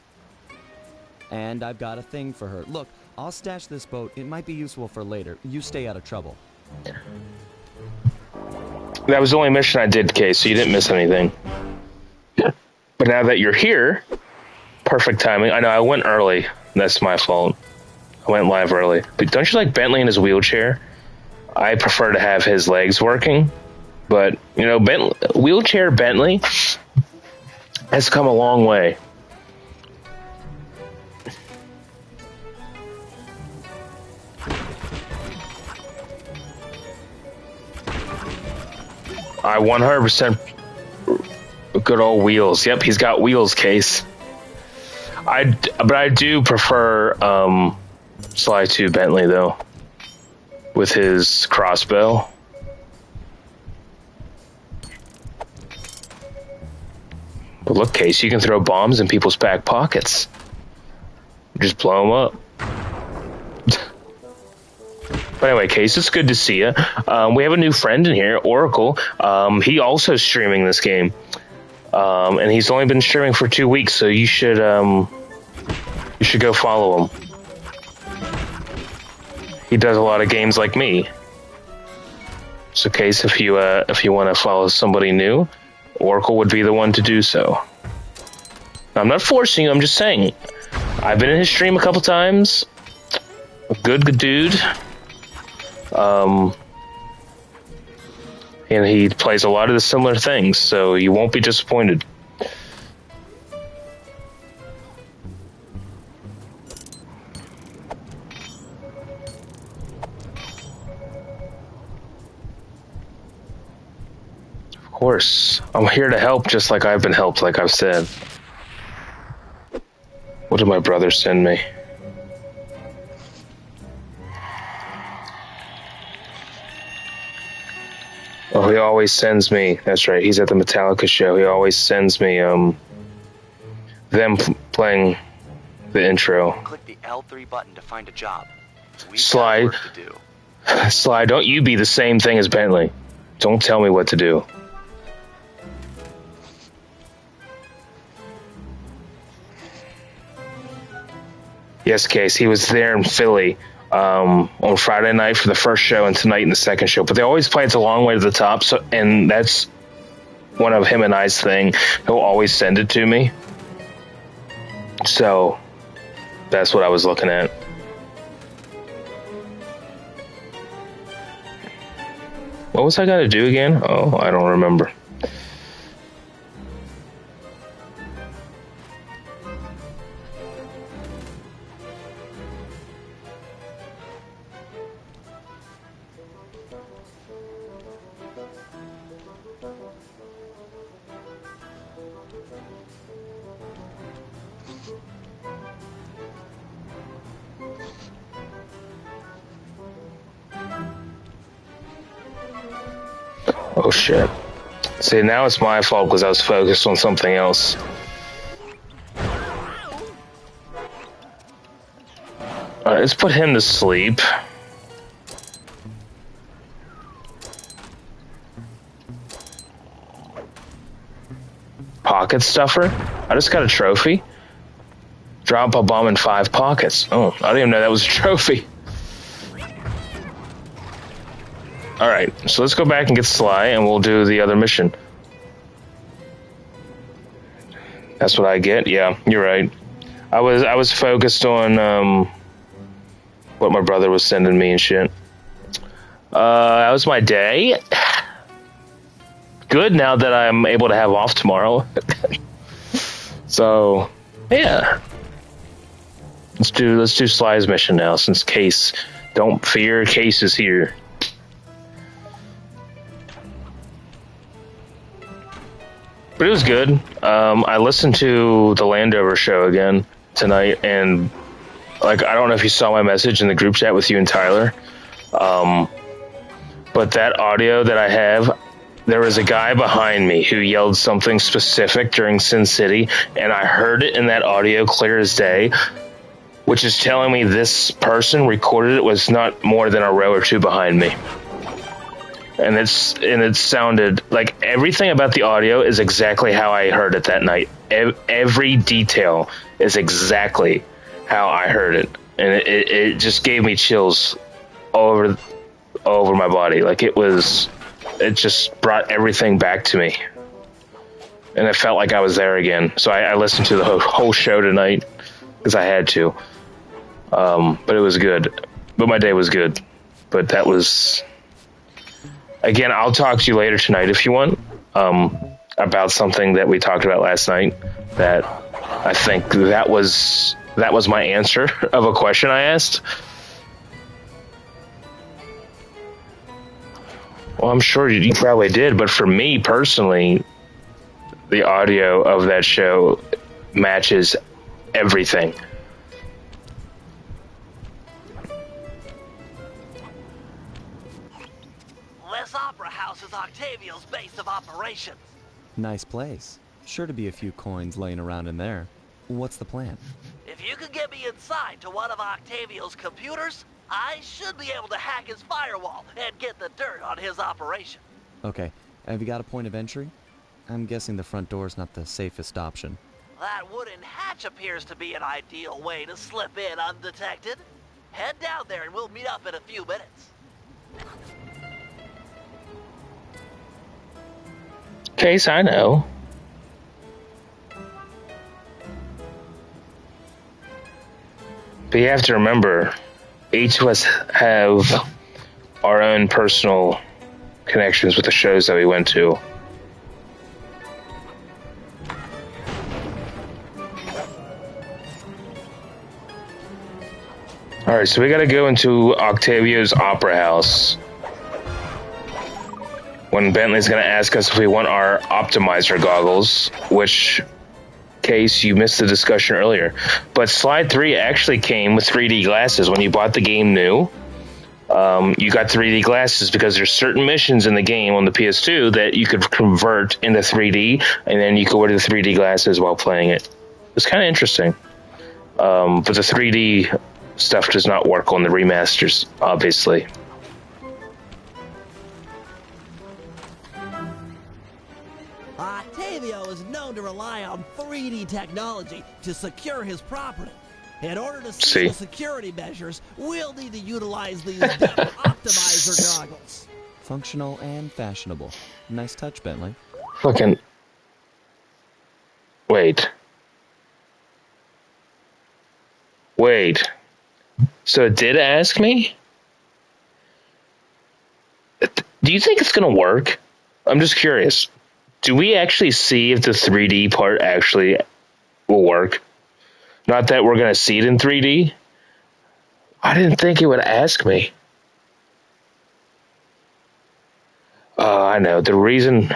Speaker 4: And I've got a thing for her. Look, I'll stash this boat. It might be useful for later. You stay out of trouble.
Speaker 1: That was the only mission I did, Case, so you didn't miss anything. But now that you're here, perfect timing. I know I went early. That's my fault. I went live early. But don't you like Bentley in his wheelchair? I prefer to have his legs working. But, you know, wheelchair Bentley has come a long way. I 100% good old wheels. Yep, he's got wheels, Case. But I do prefer Sly 2 Bentley though, with his crossbow. But look, Case, you can throw bombs in people's back pockets. Just blow them up. But anyway, Case, it's good to see you. We have a new friend in here, Oracle. He also streaming this game. And he's only been streaming for 2 weeks, so you should go follow him. He does a lot of games like me. So, Case, if you want to follow somebody new, Oracle would be the one to do so. I'm not forcing you, I'm just saying. I've been in his stream a couple times. Good dude. And he plays a lot of the similar things, so you won't be disappointed. Of course, I'm here to help just like I've been helped, like I've said. What did my brother send me? Oh, he always sends me. That's right. He's at the Metallica show. He always sends me them playing the intro.
Speaker 3: Click the L3 button to find a job. We've
Speaker 1: Sly,
Speaker 3: got work to do.
Speaker 1: Sly, don't you be the same thing as Bentley. Don't tell me what to do. Yes, Case. He was there in Philly. On Friday night for the first show and tonight in the second show. But they always play It's a Long Way to the Top, so, and that's one of him and I's thing. He'll always send it to me. So that's what I was looking at. What was I gonna do again? Oh, I don't remember. Oh shit. See, now it's my fault because I was focused on something else. Let's put him to sleep. Pocket stuffer? I just got a trophy. Drop a bomb in 5 pockets. Oh, I didn't even know that was a trophy. Alright, so let's go back and get Sly and we'll do the other mission. That's what I get? Yeah, you're right. I was focused on what my brother was sending me and shit. That was my day. Good now that I'm able to have off tomorrow. So, yeah. Let's do Sly's mission now since Case. Don't fear, Case is here. But it was good. I listened to the Landover show again tonight, and like I don't know if you saw my message in the group chat with you and Tyler, but that audio that I have, there was a guy behind me who yelled something specific during Sin City, and I heard it in that audio clear as day, which is telling me this person recorded it was not more than a row or two behind me. And it sounded like everything about the audio is exactly how I heard it that night. Every detail is exactly how I heard it, and it just gave me chills all over my body. Like it just brought everything back to me, and it felt like I was there again. So I listened to the whole show tonight because I had to. But it was good. But my day was good. But that was. Again, I'll talk to you later tonight if you want, about something that we talked about last night. That I think that was my answer of a question I asked. Well, I'm sure you probably did, but for me personally, the audio of that show matches everything.
Speaker 2: This opera house is Octavio's base of operations.
Speaker 4: Nice place. Sure to be a few coins laying around in there. What's the plan?
Speaker 2: If you could get me inside to one of Octavio's computers, I should be able to hack his firewall and get the dirt on his operation.
Speaker 4: Okay, have you got a point of entry? I'm guessing the front door's not the safest option.
Speaker 2: That wooden hatch appears to be an ideal way to slip in undetected. Head down there and we'll meet up in a few minutes.
Speaker 1: Case, I know. But you have to remember, each of us have our own personal connections with the shows that we went to. Alright, so we gotta go into Octavio's opera house. When Bentley's gonna ask us if we want our optimizer goggles, which, Case, you missed the discussion earlier. But Slide 3 actually came with 3D glasses. When you bought the game new, you got 3D glasses because there's certain missions in the game on the PS2 that you could convert into 3D, and then you could wear the 3D glasses while playing it. It's kind of interesting. But the 3D stuff does not work on the remasters, obviously.
Speaker 2: Octavio is known to rely on 3D technology to secure his property. In order to see the security measures, we'll need to utilize these optimizer goggles.
Speaker 4: Functional and fashionable. Nice touch, Bentley.
Speaker 1: Fucking... Wait. So it did ask me? Do you think it's gonna work? I'm just curious. Do we actually see if the 3D part actually will work? Not that we're gonna see it in 3D. I didn't think it would ask me. I know. The reason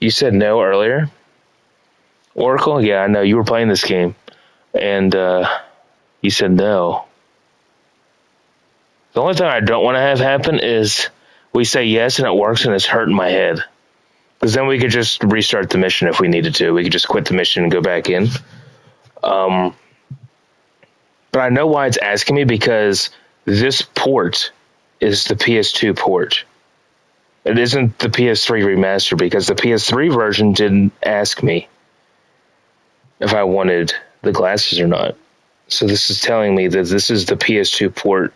Speaker 1: you said no earlier, Oracle, yeah, I know. You were playing this game. And you said no. The only thing I don't want to have happen is we say yes and it works and it's hurting my head. Because then we could just restart the mission if we needed to. We could just quit the mission and go back in. But I know why it's asking me, because this port is the PS2 port. It isn't the PS3 remaster, because the PS3 version didn't ask me if I wanted the glasses or not. So this is telling me that this is the PS2 port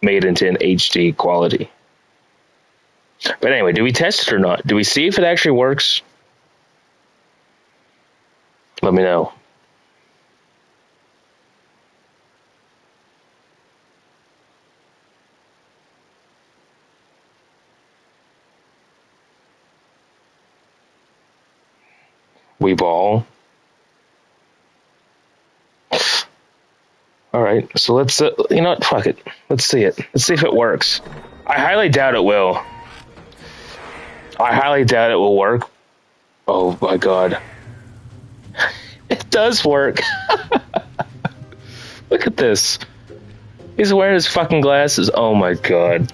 Speaker 1: made into an HD quality. But anyway, do we test it or not? Do we see if it actually works? Let me know. We ball. All right, so let's, you know what, fuck it. Let's see it. Let's see if it works. I highly doubt it will. I highly doubt it will work. Oh my god. It does work. Look at this. He's wearing his fucking glasses. Oh my god.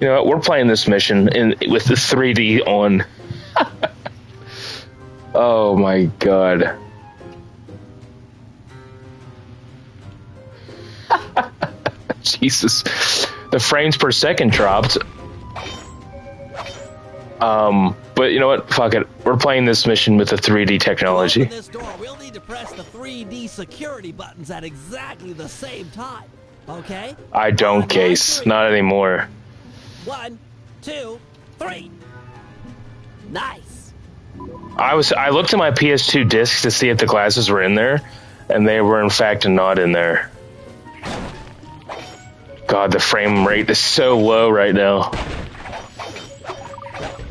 Speaker 1: You know what, we're playing this mission with the 3D on. Oh my god. Jesus. The frames per second dropped. But you know what? Fuck it. We're playing this mission with the 3D technology.
Speaker 2: To open this door, we'll need to press the 3D security buttons at exactly the same time. Okay?
Speaker 1: I don't, Case. Not anymore.
Speaker 2: 1, 2, 3. Nice.
Speaker 1: I looked at my PS2 discs to see if the glasses were in there, and they were in fact not in there. God, the frame rate is so low right now.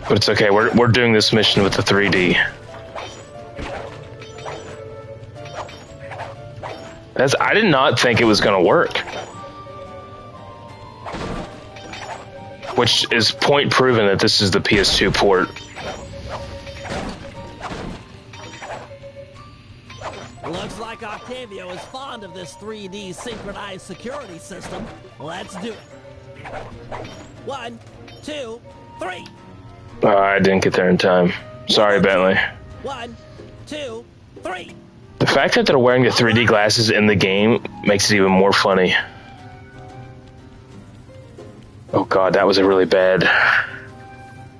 Speaker 1: But it's okay, we're doing this mission with the 3D. I did not think it was gonna work. Which is point proven that this is the PS2 port.
Speaker 2: Looks like Octavio is fond of this 3D synchronized security system. Let's do it. 1, 2, 3.
Speaker 1: I didn't get there in time. Sorry, Bentley.
Speaker 2: 1, 2, 3.
Speaker 1: The fact that they're wearing the 3D glasses in the game makes it even more funny. Oh god, that was a really bad.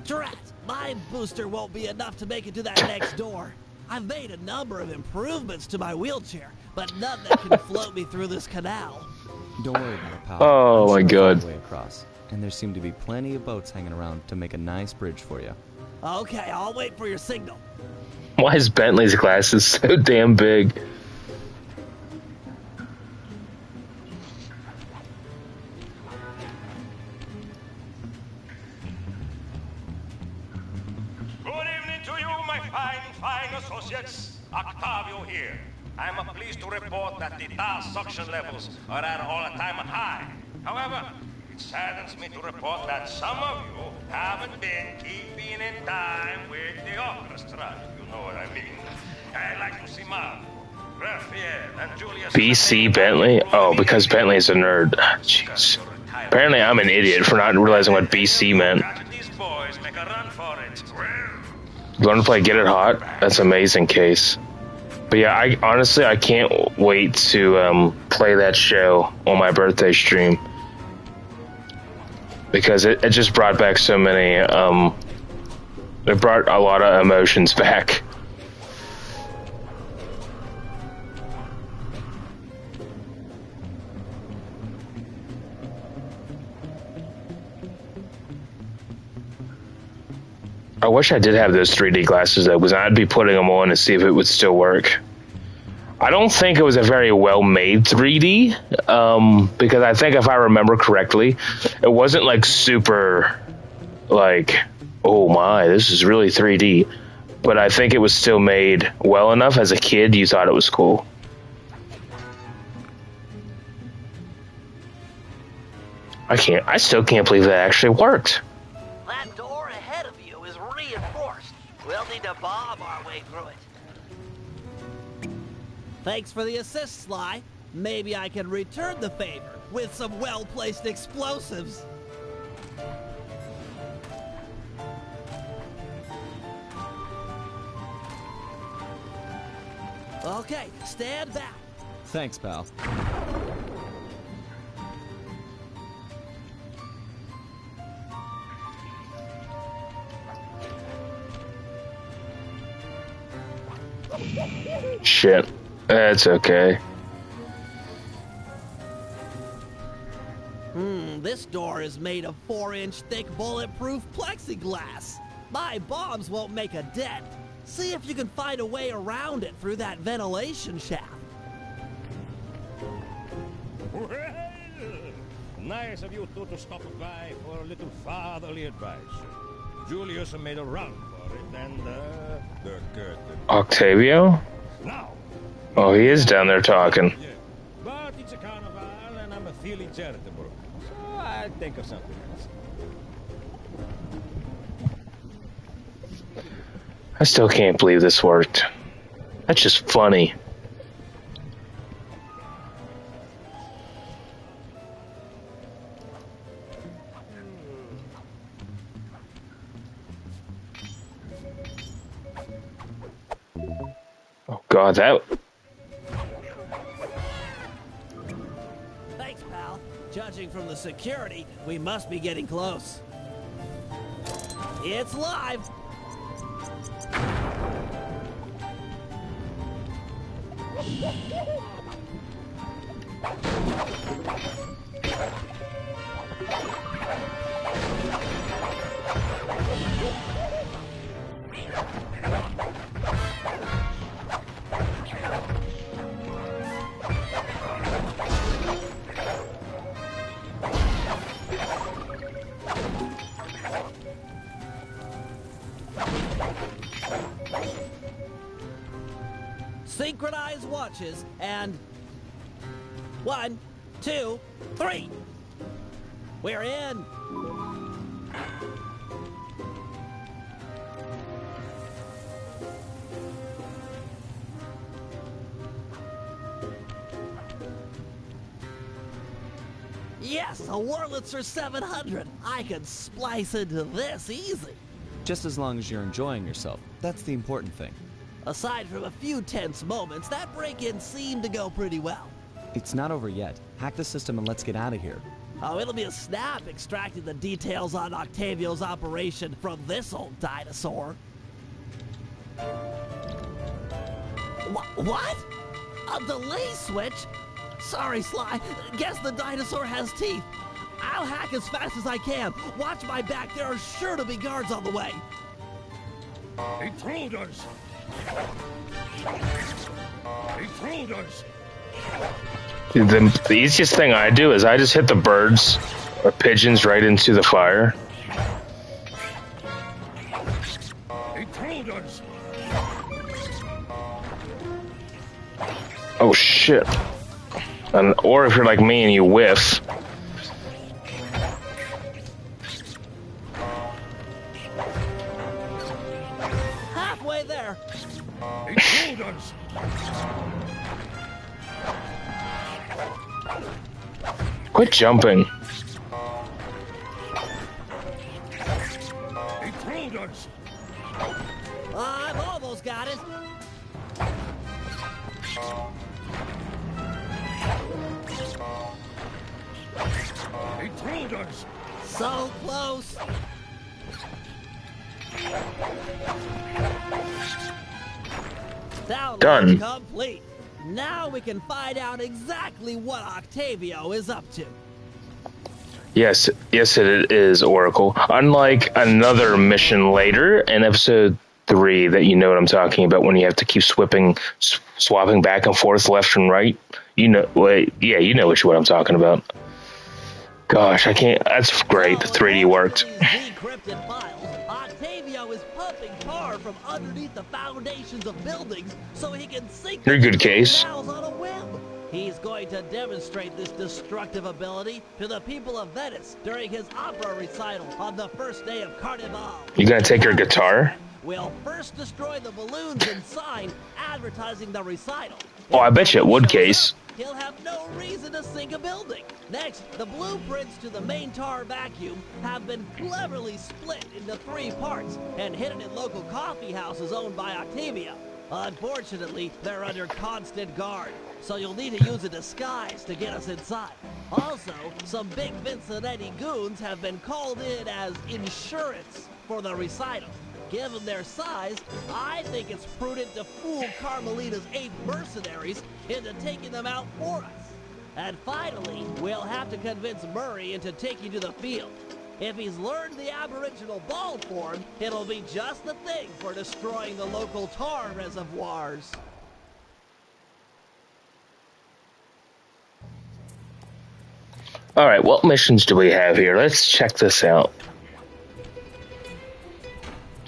Speaker 2: Drat, my booster won't be enough to make it to that next door. I've made a number of improvements to my wheelchair, but none that can float me through this canal.
Speaker 4: Don't worry about it, pal.
Speaker 1: Oh my
Speaker 4: I'm sure
Speaker 1: god.
Speaker 4: I'll find a way across. And there seem to be plenty of boats hanging around to make a nice bridge for you.
Speaker 2: Okay, I'll wait for your signal.
Speaker 1: Why is Bentley's glasses so damn big?
Speaker 6: Good evening to you, my fine associates. Octavio here. I'm pleased to report that the tar suction levels are at all-time high. However, it saddens me to report that some of you haven't been keeping in time with the orchestra. You know what I mean. I'd like to see Mark, Raphael, and Julius.
Speaker 1: BC Bentley? Oh, because Bentley is a nerd. Jeez. Apparently I'm an idiot for not realizing what BC meant.
Speaker 6: These boys make a run for it.
Speaker 1: You want to play Get It Hot? That's amazing, Case. But yeah, I can't wait to play that show on my birthday stream. Because it just brought back so many, it brought a lot of emotions back. I wish I did have those 3D glasses though, because I'd be putting them on to see if it would still work. I don't think it was a very well-made 3D, because I think if I remember correctly, it wasn't like super, like, oh my, this is really 3D. But I think it was still made well enough. As a kid, you thought it was cool. I still can't believe that actually worked.
Speaker 2: That door ahead of you is reinforced. We'll need to bomb our way through it. Thanks for the assist, Sly. Maybe I can return the favor with some well-placed explosives. Okay, stand back.
Speaker 4: Thanks, pal.
Speaker 1: Shit. That's okay.
Speaker 2: This door is made of 4-inch thick bulletproof plexiglass. My bombs won't make a dent. See if you can find a way around it through that ventilation shaft.
Speaker 6: Well, nice of you two to stop by for a little fatherly advice. Julius made a run for it, and the curtain.
Speaker 1: Octavio?
Speaker 6: Now.
Speaker 1: Oh, he is down there talking.
Speaker 6: Yeah. But it's a carnival, and I'm feeling charitable. So I'll think of something else.
Speaker 1: I still can't believe this worked. That's just funny. Oh god, that...
Speaker 2: Thanks, pal. Judging from the security, we must be getting close. It's live. Synchronize watches and 1, 2, 3. We're in. Yes, a Wurlitzer 700. I can splice into this easy.
Speaker 4: Just as long as you're enjoying yourself. That's the important thing.
Speaker 2: Aside from a few tense moments, that break-in seemed to go pretty well.
Speaker 4: It's not over yet. Hack the system and let's get out of here.
Speaker 2: Oh, it'll be a snap extracting the details on Octavio's operation from this old dinosaur. What? A delay switch? Sorry, Sly. Guess the dinosaur has teeth. I'll hack as fast as I can. Watch my back. There are sure to be guards on the way.
Speaker 6: Intruders! Intruders!
Speaker 1: The easiest thing I do is I just hit the birds or pigeons right into the fire.
Speaker 6: Intruders!
Speaker 1: Oh shit. Or if you're like me and you whiff.
Speaker 2: Halfway there.
Speaker 6: Intruders!
Speaker 1: Quit jumping.
Speaker 6: Intruders!
Speaker 2: I've almost got it.
Speaker 6: Intruders!
Speaker 2: So close. Download
Speaker 1: Done.
Speaker 2: complete. Now we can find out exactly what Octavio is up to.
Speaker 1: Yes, it is, Oracle. Unlike another mission later in episode 3 that you know what I'm talking about when you have to keep swapping back and forth left and right. You know what I'm talking about. Gosh, I can't. That's great. The 3D worked.
Speaker 2: Decrypted files. Octavio is pumping tar from underneath the foundations of buildings so he can sink
Speaker 1: You're a good case.
Speaker 2: canals on a whim. He's going to demonstrate this destructive ability to the people of Venice during his opera recital on the first day of Carnival.
Speaker 1: You gonna take your guitar?
Speaker 2: We'll first destroy the balloons and sign advertising the recital.
Speaker 1: Oh, I bet you it would, Case.
Speaker 2: He'll have no reason to sink a building. Next, the blueprints to the main tar vacuum have been cleverly split into 3 parts and hidden in local coffee houses owned by Octavio. Unfortunately, they're under constant guard, so you'll need to use a disguise to get us inside. Also, some big Vincenetti goons have been called in as insurance for the recital. Given their size, I think it's prudent to fool Carmelita's 8 mercenaries into taking them out for us. And finally, we'll have to convince Murray into taking to the field. If he's learned the Aboriginal ball form, it'll be just the thing for destroying the local tar reservoirs.
Speaker 1: Alright, what missions do we have here? Let's check this out.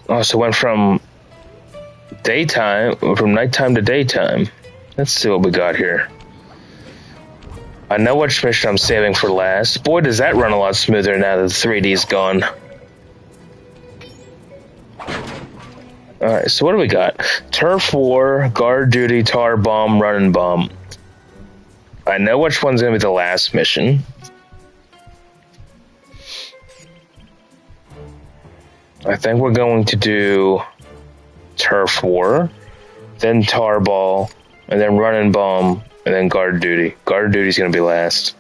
Speaker 1: Oh, so it went from nighttime to daytime. Let's see what we got here. I know which mission I'm saving for last. Boy, does that run a lot smoother now that the 3D's gone. Alright, so what do we got? Turf War, Guard Duty, Tar Bomb, Run and Bomb. I know which one's going to be the last mission. I think we're going to do Turf War, then Tar Ball, and then Run and Bomb, and then Guard Duty. Guard Duty's going to be last.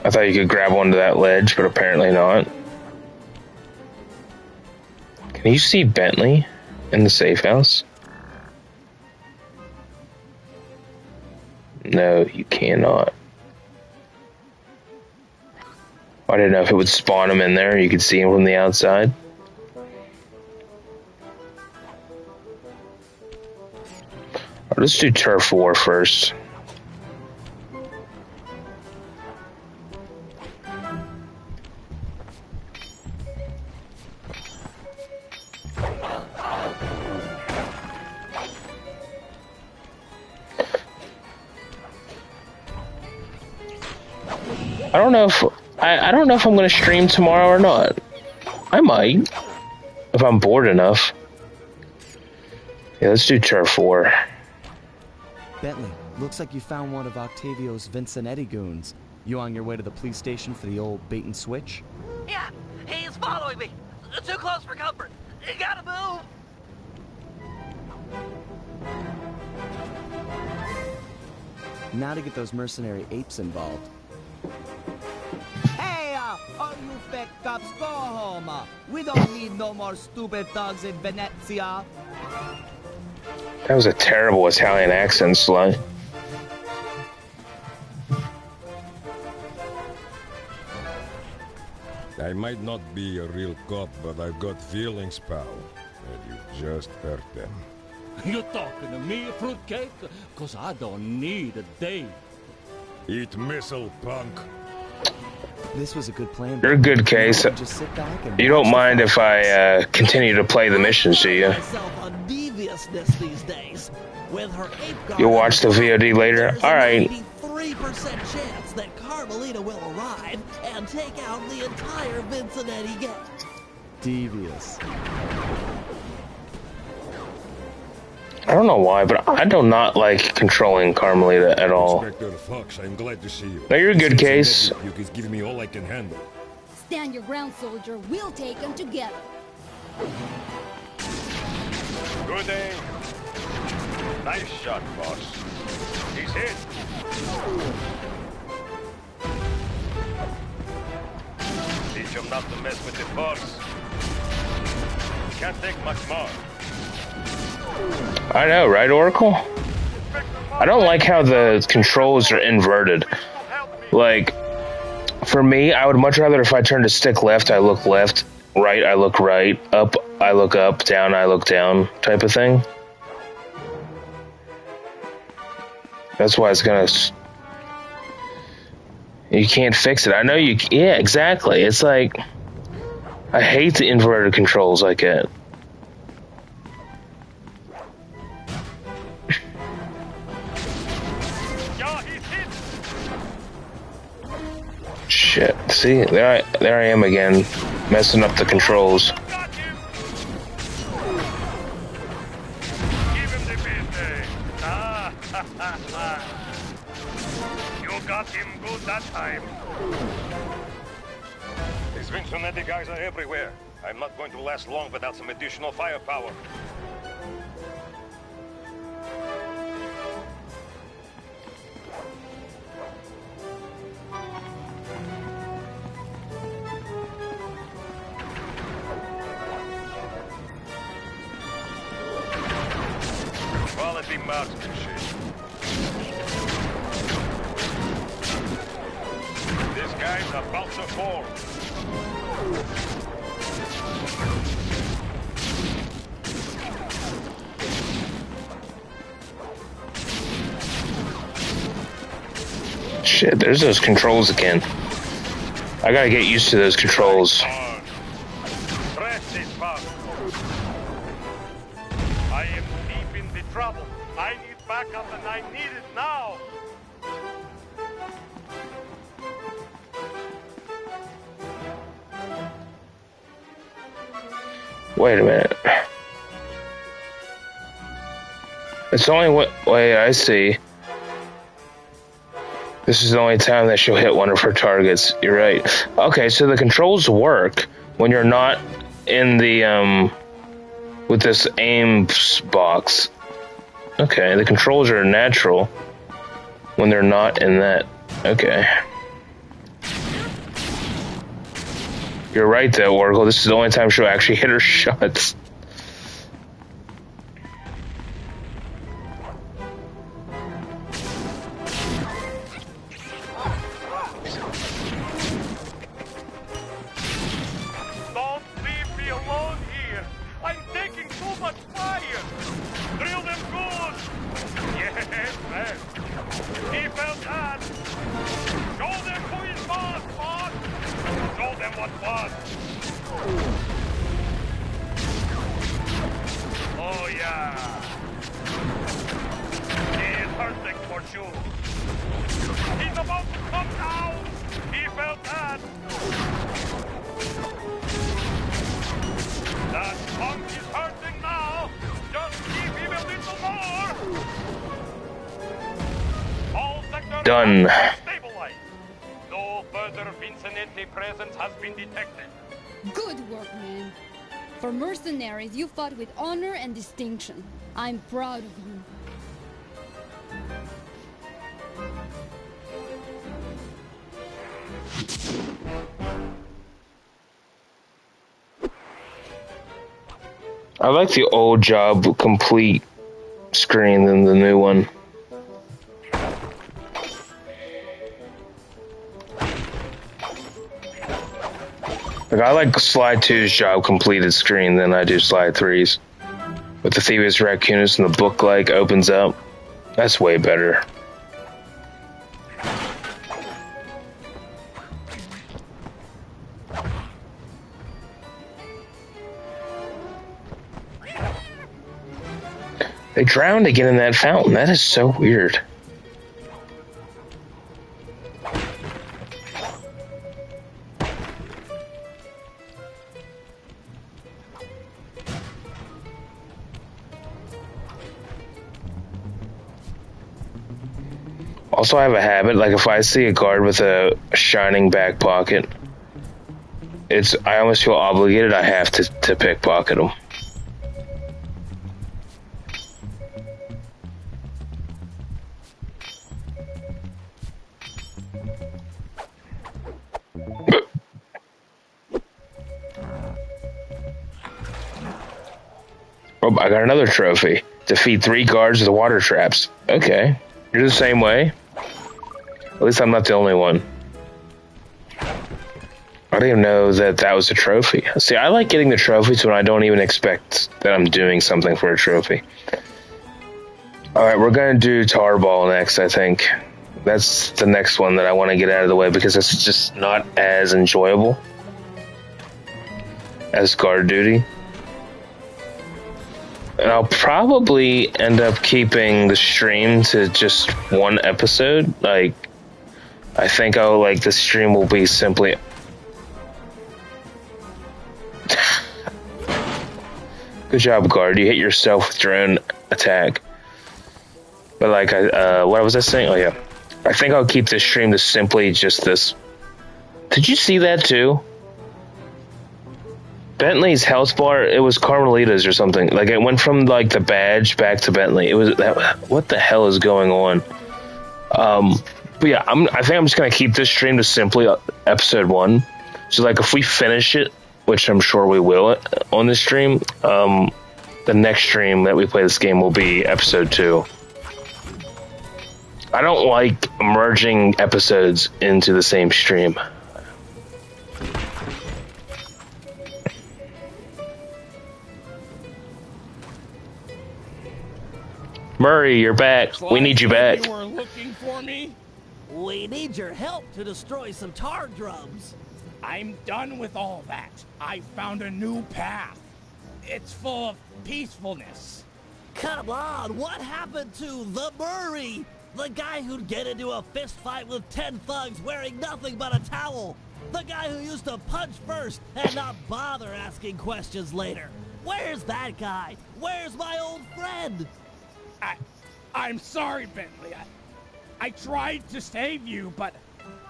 Speaker 1: I thought you could grab onto that ledge, but apparently not. Can you see Bentley in the safe house? No, you cannot. I didn't know if it would spawn him in there. You could see him from the outside. Let's do Turf War first. I don't know if I'm going to stream tomorrow or not. I might, if I'm bored enough. Yeah, let's do Turf War.
Speaker 4: Bentley, looks like you found one of Octavio's Vincenetti goons. You on your way to the police station for the old bait and switch?
Speaker 2: Yeah, he's following me. Too close for comfort. You gotta move.
Speaker 4: Now to get those mercenary apes involved.
Speaker 7: Hey, all you fake cops, go home. We don't need no more stupid thugs in Venezia.
Speaker 1: That was a terrible Italian accent, Sly.
Speaker 8: I might not be a real cop, but I've got feelings, pal. And you just hurt them.
Speaker 9: You talking to me, fruitcake? 'Cause I don't need a date.
Speaker 8: Eat missile, punk.
Speaker 4: This was a good plan.
Speaker 1: You're a good case.
Speaker 4: Just sit back and
Speaker 1: You don't mind if I continue to play the missions, do you?
Speaker 2: Myself on deviousness these days. With her ape guard,
Speaker 1: You'll watch the VOD later?
Speaker 2: there's
Speaker 1: Alright.
Speaker 2: an 83% chance that Carmelita will arrive and take out the entire Vincenetti gang.
Speaker 4: devious.
Speaker 1: I don't know why, but I do not like controlling Carmelita at all.
Speaker 8: Inspector Fox, I'm glad to see you.
Speaker 1: No, you're a good case.
Speaker 8: You can give me all I can handle.
Speaker 5: Stand your ground, soldier. We'll take them together.
Speaker 6: Good day. Nice shot, boss. He's hit. Teach him not to mess with the force. Can't take much more.
Speaker 1: I know, right, Oracle? I don't like how the controls are inverted. Like, for me, I would much rather if I turn to stick left, I look left, right, I look right, up, I look up, down, I look down, type of thing. That's why it's gonna... You can't fix it. I know you... Yeah, exactly. It's like... I hate the inverted controls I get. Shit. See, there I am again, messing up the controls.
Speaker 6: Got him! Give him the business. Ah, ha, ha, ha. You got him good that time. These Vinsonetti guys are everywhere. I'm not going to last long without some additional firepower. Quality marksmanship. This guy's about to fall.
Speaker 1: Shit, there's those controls again. I gotta get used to those controls.
Speaker 6: Press this button. I am deep in the trouble. I need backup and I need it now.
Speaker 1: Wait a minute. It's only what way I see. This is the only time that she'll hit one of her targets. You're right. Okay, so the controls work when you're not in the with this aim box. Okay, the controls are natural when they're not in that. Okay. You're right though, Oracle. This is the only time she'll actually hit her shots.
Speaker 6: Don't leave me alone here. I'm taking too much fire. Drill them good. Yes, man. He felt that. Show them who is boss, boss. Show them what was. Oh, yeah. He is hurting for sure. He's about to come down. He felt that. That punk is hurting now. Just give him a little more. All sectors
Speaker 1: Done.
Speaker 6: stabilized. No further Vinsonetti presence has been detected.
Speaker 5: Good work, man. For mercenaries, you fought with honor and distinction. I'm proud of you.
Speaker 1: I like the old job complete screen than the new one. Like, I like Slide 2's job completed screen than I do Slide 3's. With the Thieves Raccoonus and the book like opens up. That's way better. They drowned again in that fountain. That is so weird. Also, I have a habit, like if I see a guard with a shining back pocket, I almost feel obligated. I have to pickpocket them. Oh, I got another trophy. Defeat 3 guards with water traps. Okay. You're the same way? At least I'm not the only one. I didn't even know that was a trophy. See, I like getting the trophies when I don't even expect that I'm doing something for a trophy. Alright, we're gonna do Tarball next, I think. That's the next one that I want to get out of the way because it's just not as enjoyable as guard duty. And I'll probably end up keeping the stream to just one episode. Like, I think the stream will be simply. Good job, guard. You hit yourself with your own attack. But what was I saying? Oh yeah, I think I'll keep this stream to simply just this. Did you see that too? Bentley's health bar, it was Carmelita's or something. Like, it went from, like, the badge back to Bentley. It was, what the hell is going on? But yeah, I think I'm just gonna keep this stream to simply episode 1. So, like, if we finish it, which I'm sure we will on this stream, the next stream that we play this game will be episode 2. I don't like merging episodes into the same stream. Murray, you're back. We need you back.
Speaker 9: You were looking for me?
Speaker 2: We need your help to destroy some tar drums.
Speaker 9: I'm done with all that. I found a new path. It's full of peacefulness.
Speaker 2: Come on, what happened to the Murray? The guy who'd get into a fist fight with 10 thugs wearing nothing but a towel. The guy who used to punch first and not bother asking questions later. Where's that guy? Where's my old friend?
Speaker 9: I'm sorry, Bentley. I tried to save you, but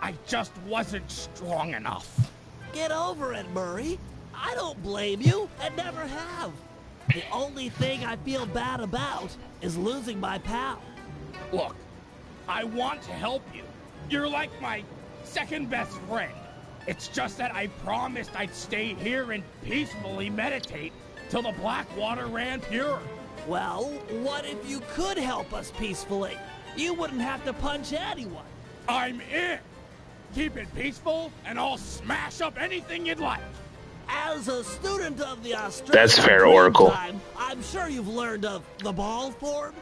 Speaker 9: I just wasn't strong enough.
Speaker 2: Get over it, Murray. I don't blame you, and never have. The only thing I feel bad about is losing my pal.
Speaker 9: Look, I want to help you. You're like my second best friend. It's just that I promised I'd stay here and peacefully meditate till the black water ran pure.
Speaker 2: Well, what if you could help us peacefully? You wouldn't have to punch anyone.
Speaker 9: I'm in. Keep it peaceful, and I'll smash up anything you'd like.
Speaker 2: As a student of the Australian
Speaker 1: That's fair, Oracle.
Speaker 2: Time, I'm sure you've learned of the ball form.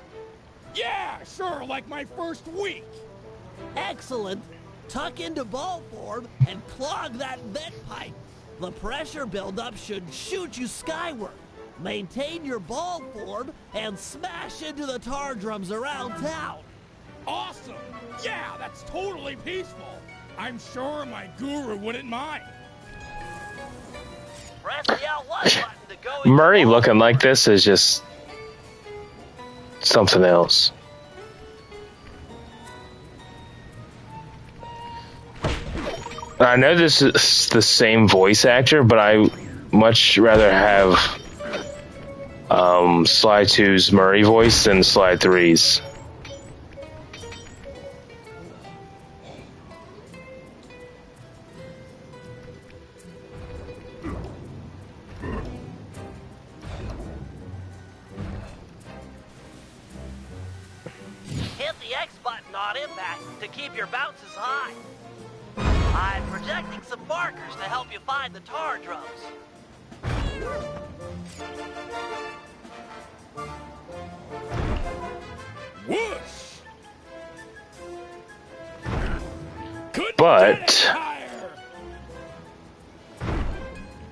Speaker 9: Yeah, sure, like my first week.
Speaker 2: Excellent. Tuck into ball form and clog that vent pipe. The pressure buildup should shoot you skyward. Maintain your ball form and smash into the tar drums around town.
Speaker 9: Awesome! Yeah, that's totally peaceful. I'm sure my guru wouldn't mind.
Speaker 2: Press the L1 button to go
Speaker 1: Murray looking like this is just something else. I know this is the same voice actor, but I much rather have Sly 2's Murray voice than Sly 3's.
Speaker 2: Hit the X button on impact to keep your bounces high. I'm projecting some markers to help you find the tar drums.
Speaker 9: Whoosh!
Speaker 1: But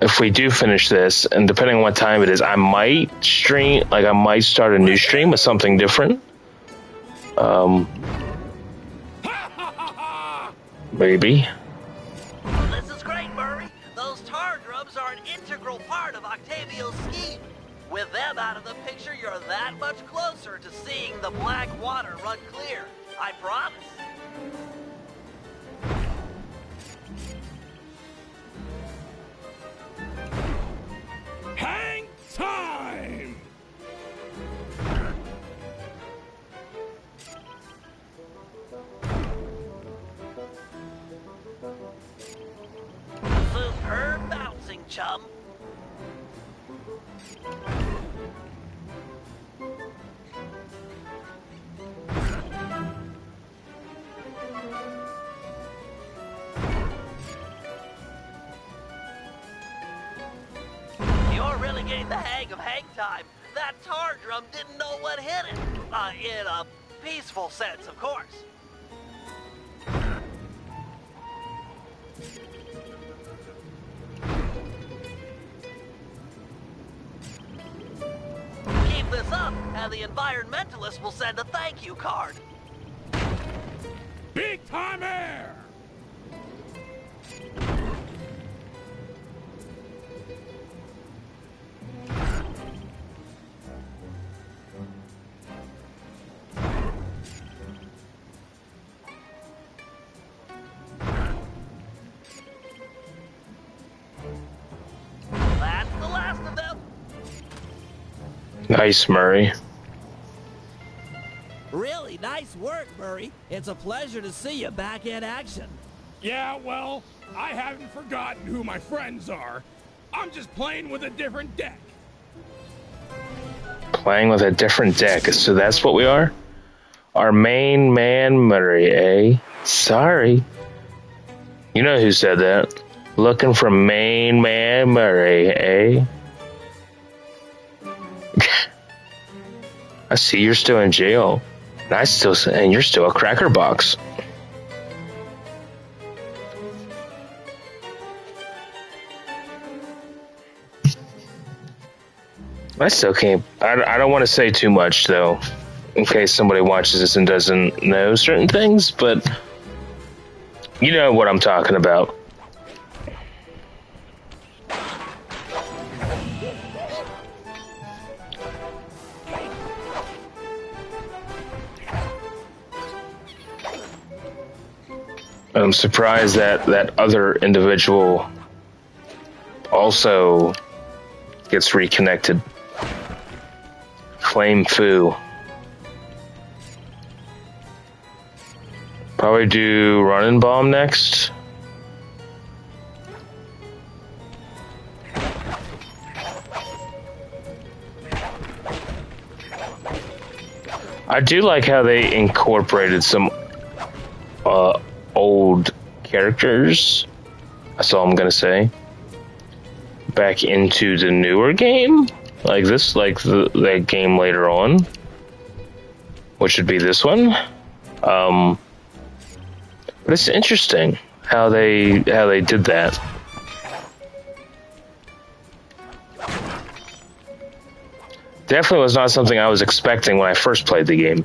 Speaker 1: if we do finish this, and depending on what time it is, I might start a new stream with something different. Maybe.
Speaker 2: This is great, Murray. Those tar drums are an integral part of Octavio's scheme. With them out of the picture, you're that much closer to seeing the black water run clear. I promise.
Speaker 9: Hang time!
Speaker 2: Superb bouncing, chum. You're really getting the hang of hang time. That tar drum didn't know what hit it. In a peaceful sense, of course. Keep this up, and the environmentalists will send a thank you card.
Speaker 9: Big time air!
Speaker 1: Nice, Murray.
Speaker 2: Really nice work, Murray. It's a pleasure to see you back in action.
Speaker 9: Yeah, well, I haven't forgotten who my friends are. I'm just playing with a different deck.
Speaker 1: Playing with a different deck. So that's what we are? Our main man, Murray, eh? Sorry. You know who said that. Looking for main man Murray, eh? I see you're still in jail. And you're still a cracker box. I still can't. I don't want to say too much, though, in case somebody watches this and doesn't know certain things, but you know what I'm talking about. I'm surprised that that other individual also gets reconnected. Flame Foo. Probably do Running Bomb next. I do like how they incorporated some old characters. That's all I'm gonna say. Back into the newer game, like this, like that game later on, which would be this one. But it's interesting how they did that. Definitely was not something I was expecting when I first played the game.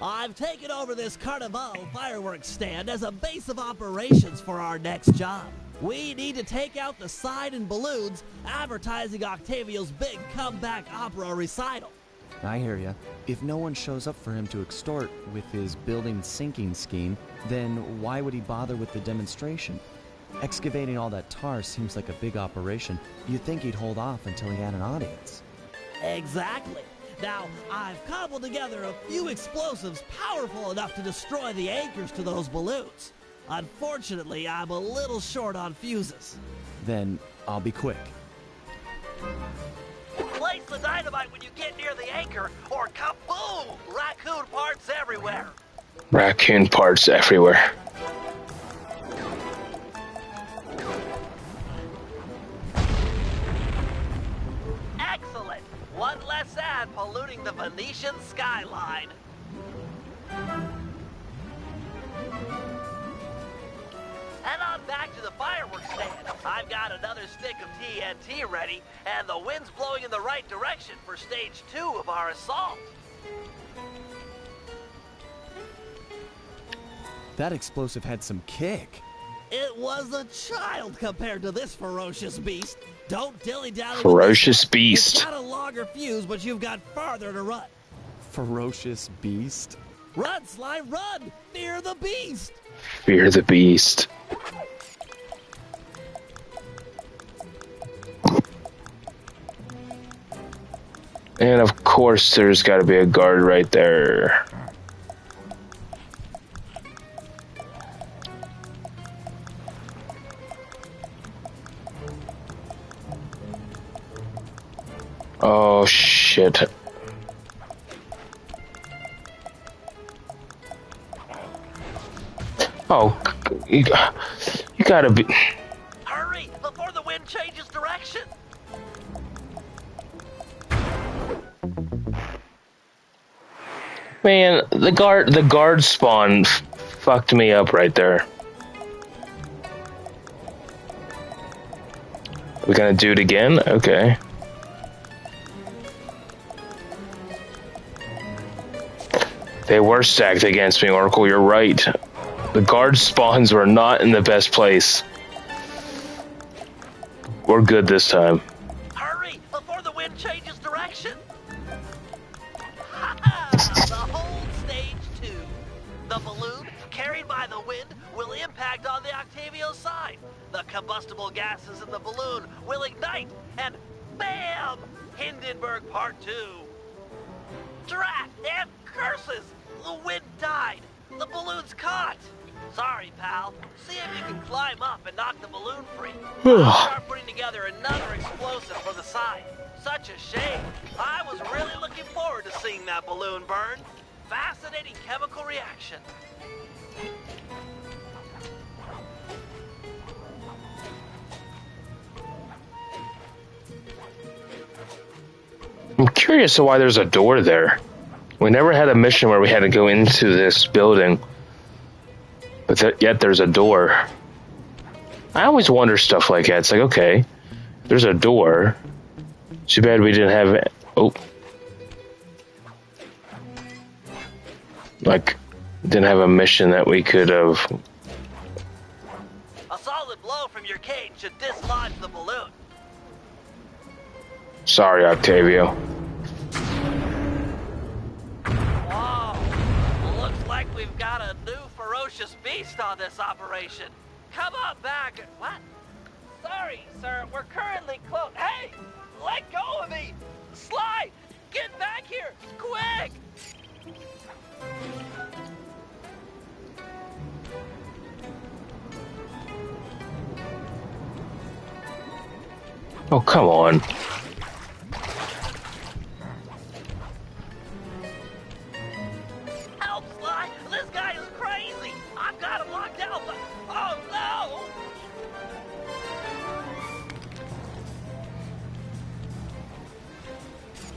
Speaker 2: I've taken over this Carnival fireworks stand as a base of operations for our next job. We need to take out the sign and balloons advertising Octavio's big comeback opera recital.
Speaker 4: I hear ya. If no one shows up for him to extort with his building sinking scheme, then why would he bother with the demonstration? Excavating all that tar seems like a big operation. You'd think he'd hold off until he had an audience.
Speaker 2: Exactly. Now, I've cobbled together a few explosives powerful enough to destroy the anchors to those balloons. Unfortunately, I'm a little short on fuses.
Speaker 4: Then I'll be quick.
Speaker 2: Place the dynamite when you get near the anchor, or kaboom! Raccoon parts everywhere.
Speaker 1: Raccoon parts everywhere.
Speaker 2: Excellent. One less ad polluting the Venetian skyline. Head on back to the fireworks stand. I've got another stick of TNT ready, and the wind's blowing in the right direction for stage 2 of our assault.
Speaker 4: That explosive had some kick.
Speaker 2: It was a child compared to this ferocious beast. Don't dilly-dally.
Speaker 1: Ferocious beast.
Speaker 2: It's got a longer fuse, but you've got farther to run.
Speaker 4: Ferocious beast?
Speaker 2: Run, Sly, run! Fear the beast!
Speaker 1: Fear the beast. And of course, there's got to be a guard right there. Oh shit. Oh, you gotta be.
Speaker 2: Hurry before the wind changes direction.
Speaker 1: Man, the guard spawn fucked me up right there. We're gonna do it again? Okay. They were stacked against me, Oracle, you're right. The guard spawns were not in the best place. We're good this time.
Speaker 2: Hurry before the wind changes direction. The whole stage 2. The balloon carried by the wind will impact on the Octavio side. The combustible gases in the balloon will ignite, and BAM! Hindenburg Part 2. Drat and curses! The wind died. The balloon's caught. Sorry, pal. See if you can climb up and knock the balloon free. I'll start putting together another explosive for the side. Such a shame. I was really looking forward to seeing that balloon burn. Fascinating chemical reaction.
Speaker 1: I'm curious to why there's a door there. We never had a mission where we had to go into this building. But yet there's a door. I always wonder stuff like that. It's like, okay, there's a door. Too bad we didn't have it. Oh. Like, didn't have a mission that we could have.
Speaker 2: A solid blow from your cane should dislodge the balloon.
Speaker 1: Sorry, Octavio.
Speaker 2: Whoa. Looks like we've got a new ferocious beast on this operation. Come on back. What? Sorry, sir. We're currently closed. Hey! Let go of me! Sly! Get back here! Quick!
Speaker 1: Oh, come on.
Speaker 2: Help, Sly! This guy is crazy! I've got him locked down, but... Oh, no!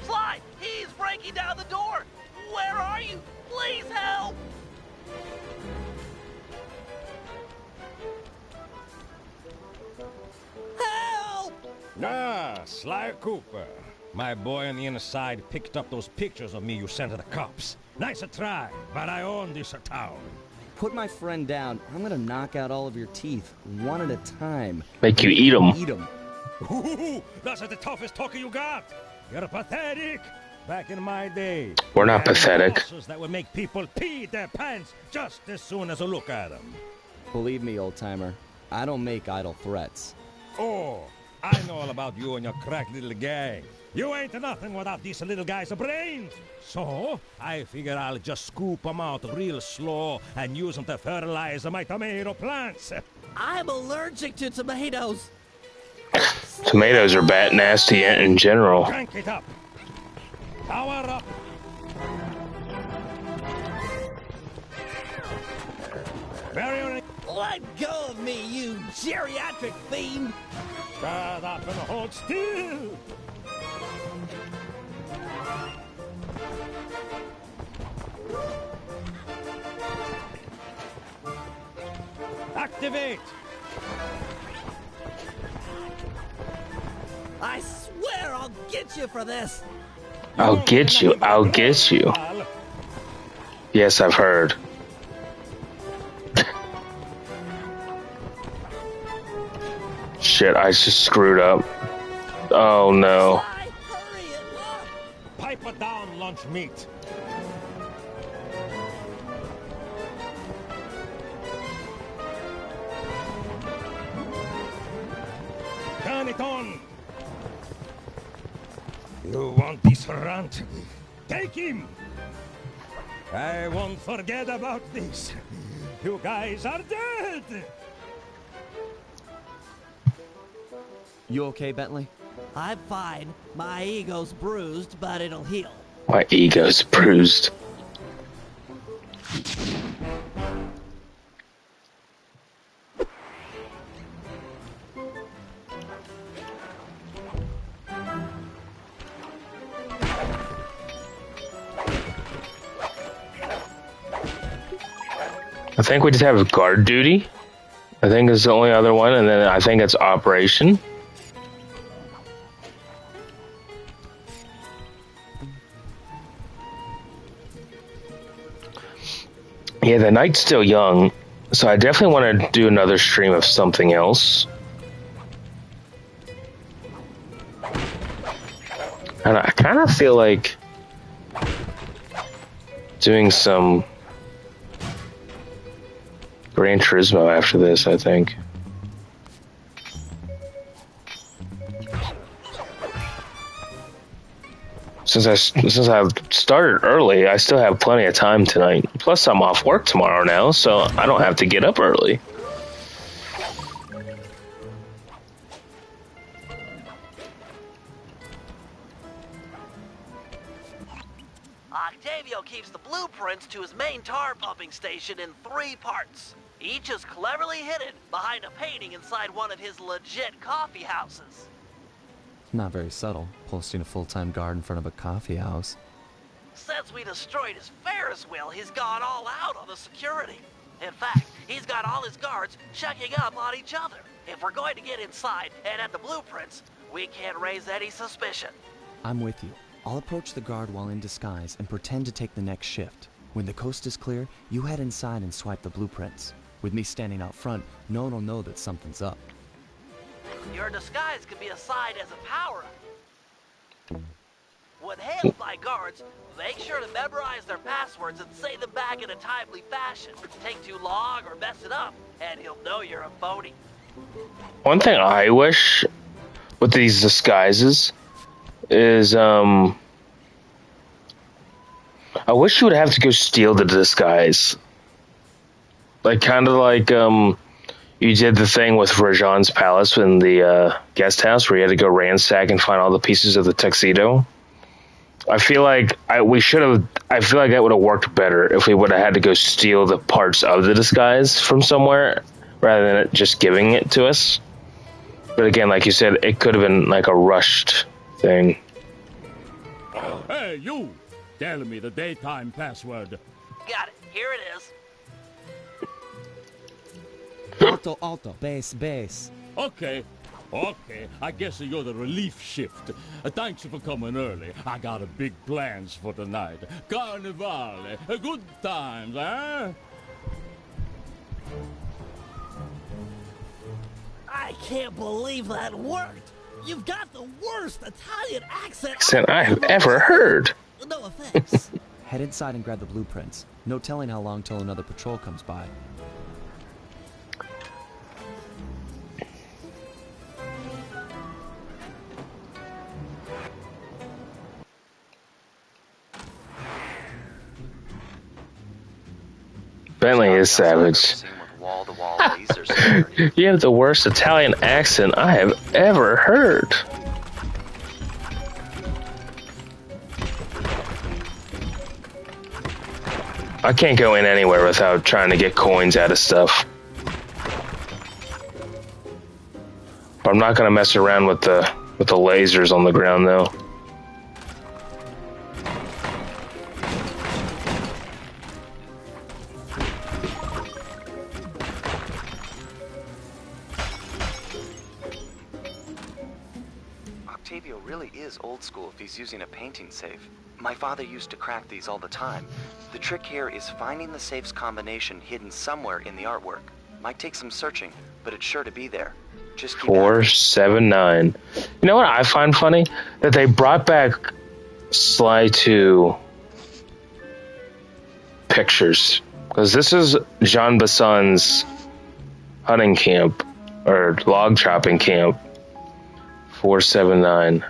Speaker 2: Sly! He's breaking down the door! Where are you? Please help! Help!
Speaker 6: Ah, Sly Cooper. My boy on the inside picked up those pictures of me you sent to the cops. Nice a try, but I own this town.
Speaker 4: Put my friend down. I'm gonna knock out all of your teeth, one at a time.
Speaker 1: Make you eat them.
Speaker 4: Eat them.
Speaker 6: Ooh, that's the toughest talker you got. You're pathetic. Back in my day,
Speaker 1: We're not pathetic.
Speaker 6: bosses that would make people pee their pants just as soon as a look at them.
Speaker 4: Believe me, old-timer, I don't make idle threats.
Speaker 6: Oh, I know all about you and your crack little gang. You ain't nothing without these little guy's brains. So, I figure I'll just scoop them out real slow and use them to fertilize my tomato plants.
Speaker 2: I'm allergic to tomatoes.
Speaker 1: Tomatoes are bad, nasty in general.
Speaker 6: Crank it up. Power up. Very
Speaker 2: Let go of me, you geriatric fiend!
Speaker 6: Shut up and hold still. Activate.
Speaker 2: I swear I'll get you for this!
Speaker 1: I'll get you. I'll get you. Yes, I've heard. Shit, I just screwed up. Oh no.
Speaker 2: Sly, hurry it up!
Speaker 6: Pipe it down, lunch meat. Turn it on. You want this runt? Take him. I won't forget about this. You guys are dead.
Speaker 4: You okay, Bentley?
Speaker 2: I'm fine. My ego's bruised, but it'll heal.
Speaker 1: My ego's bruised. I think we just have guard duty. I think it's the only other one, and then I think it's operation. Yeah, the night's still young, so I definitely want to do another stream of something else. And I kind of feel like doing some Gran Turismo after this, I think. Since I started early, I still have plenty of time tonight. Plus, I'm off work tomorrow now, so I don't have to get up early.
Speaker 2: Octavio keeps the blueprints to his main tar pumping station in 3 parts. Each is cleverly hidden behind a painting inside one of his legit coffee houses.
Speaker 4: Not very subtle, posting a full-time guard in front of a coffee house.
Speaker 2: Since we destroyed his Ferris wheel, he's gone all out on the security. In fact, he's got all his guards checking up on each other. If we're going to get inside and at the blueprints, we can't raise any suspicion.
Speaker 4: I'm with you. I'll approach the guard while in disguise and pretend to take the next shift. When the coast is clear, you head inside and swipe the blueprints. With me standing out front, no one will know that something's up.
Speaker 2: Your disguise could be assigned as a power-up. When hailed by guards, make sure to memorize their passwords and say them back in a timely fashion. Take too long or mess it up, and he'll know you're a phony.
Speaker 1: One thing I wish with these disguises is, I wish you would have to go steal the disguise. Like, kind of like, you did the thing with Rajan's palace in the guest house where you had to go ransack and find all the pieces of the tuxedo. I feel like I feel like that would have worked better if we would have had to go steal the parts of the disguise from somewhere rather than just giving it to us. But again, like you said, it could have been like a rushed thing.
Speaker 9: Hey, you! Tell me the daytime password.
Speaker 2: Got it. Here it is.
Speaker 7: Alto, alto. Base, base.
Speaker 9: Okay, I guess you're the relief shift. Thanks for coming early. I got a big plans for tonight. Carnivale, good times, huh?
Speaker 2: I can't believe that worked. You've got the worst Italian accent
Speaker 1: I have ever heard.
Speaker 2: No offense.
Speaker 4: Head inside and grab the blueprints. No telling how long till another patrol comes by.
Speaker 1: Bentley is savage.
Speaker 3: Wall-to-wall laser security.
Speaker 1: You have the worst Italian accent I have ever heard. I can't go in anywhere without trying to get coins out of stuff. But I'm not gonna mess around with the lasers on the ground though.
Speaker 3: Octavio really is old school if he's using a painting safe. My father used to crack these all the time. The trick here is finding the safe's combination hidden somewhere in the artwork. Might take some searching, but it's sure to be there. Just keep
Speaker 1: 479. You know what I find funny? That they brought back Sly 2 pictures. Because this is Jean Basson's hunting camp, or log chopping camp. 479.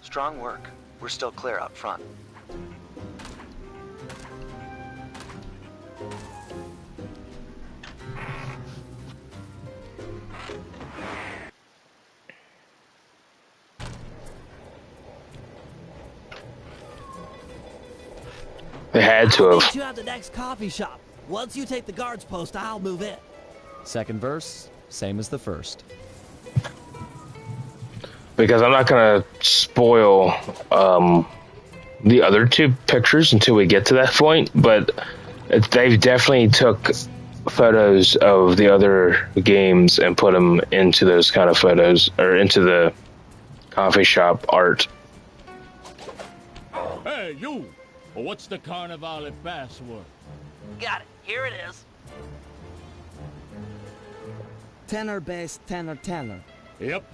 Speaker 3: Strong work. We're still clear out front.
Speaker 1: They had to
Speaker 2: I'll
Speaker 1: have.
Speaker 2: meet you at the next coffee shop. Once you take the guard's post, I'll move in.
Speaker 4: Second verse, same as the first.
Speaker 1: Because I'm not gonna spoil the other 2 pictures until we get to that point, but they definitely took photos of the other games and put them into those kind of photos, or into the coffee shop art.
Speaker 9: Hey, you! What's the Carnivale password?
Speaker 2: Got it. Here it is.
Speaker 7: Tenor, bass, tenor, tenor.
Speaker 9: Yep.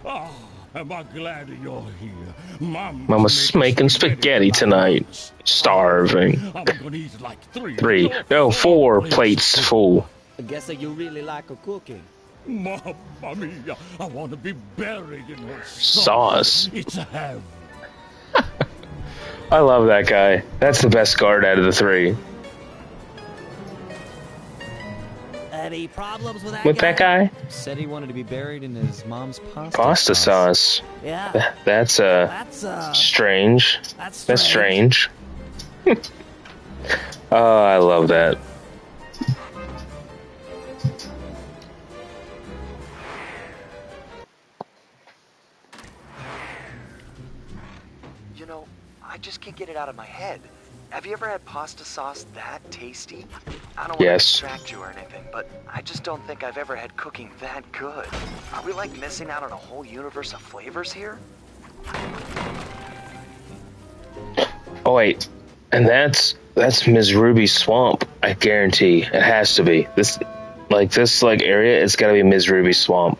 Speaker 9: Oh, am I glad you're here.
Speaker 1: Mama's making spaghetti tonight. Starving.
Speaker 9: I'm gonna eat like
Speaker 1: 3, no, 4 plates full.
Speaker 7: I guess that you really like a cooking.
Speaker 9: Mamma mia, I want to be buried in her
Speaker 1: Sauce.
Speaker 9: It's a heaven.
Speaker 1: I love that guy. That's the best guard out of the 3.
Speaker 2: Any problems with
Speaker 1: That guy?
Speaker 4: Said he wanted to be buried in his mom's
Speaker 1: Pasta sauce.
Speaker 2: Yeah.
Speaker 1: That's strange.
Speaker 2: That's
Speaker 1: strange. Oh, I love that.
Speaker 3: You know, I just can't get it out of my head. Have you ever had pasta sauce that tasty? I don't want to distract you or anything, but I just don't think I've ever had cooking that good. Are we like missing out on a whole universe of flavors here?
Speaker 1: Oh wait, and that's Ms. Ruby's swamp. I guarantee it has to be this area. It's got to be Ms. Ruby's swamp.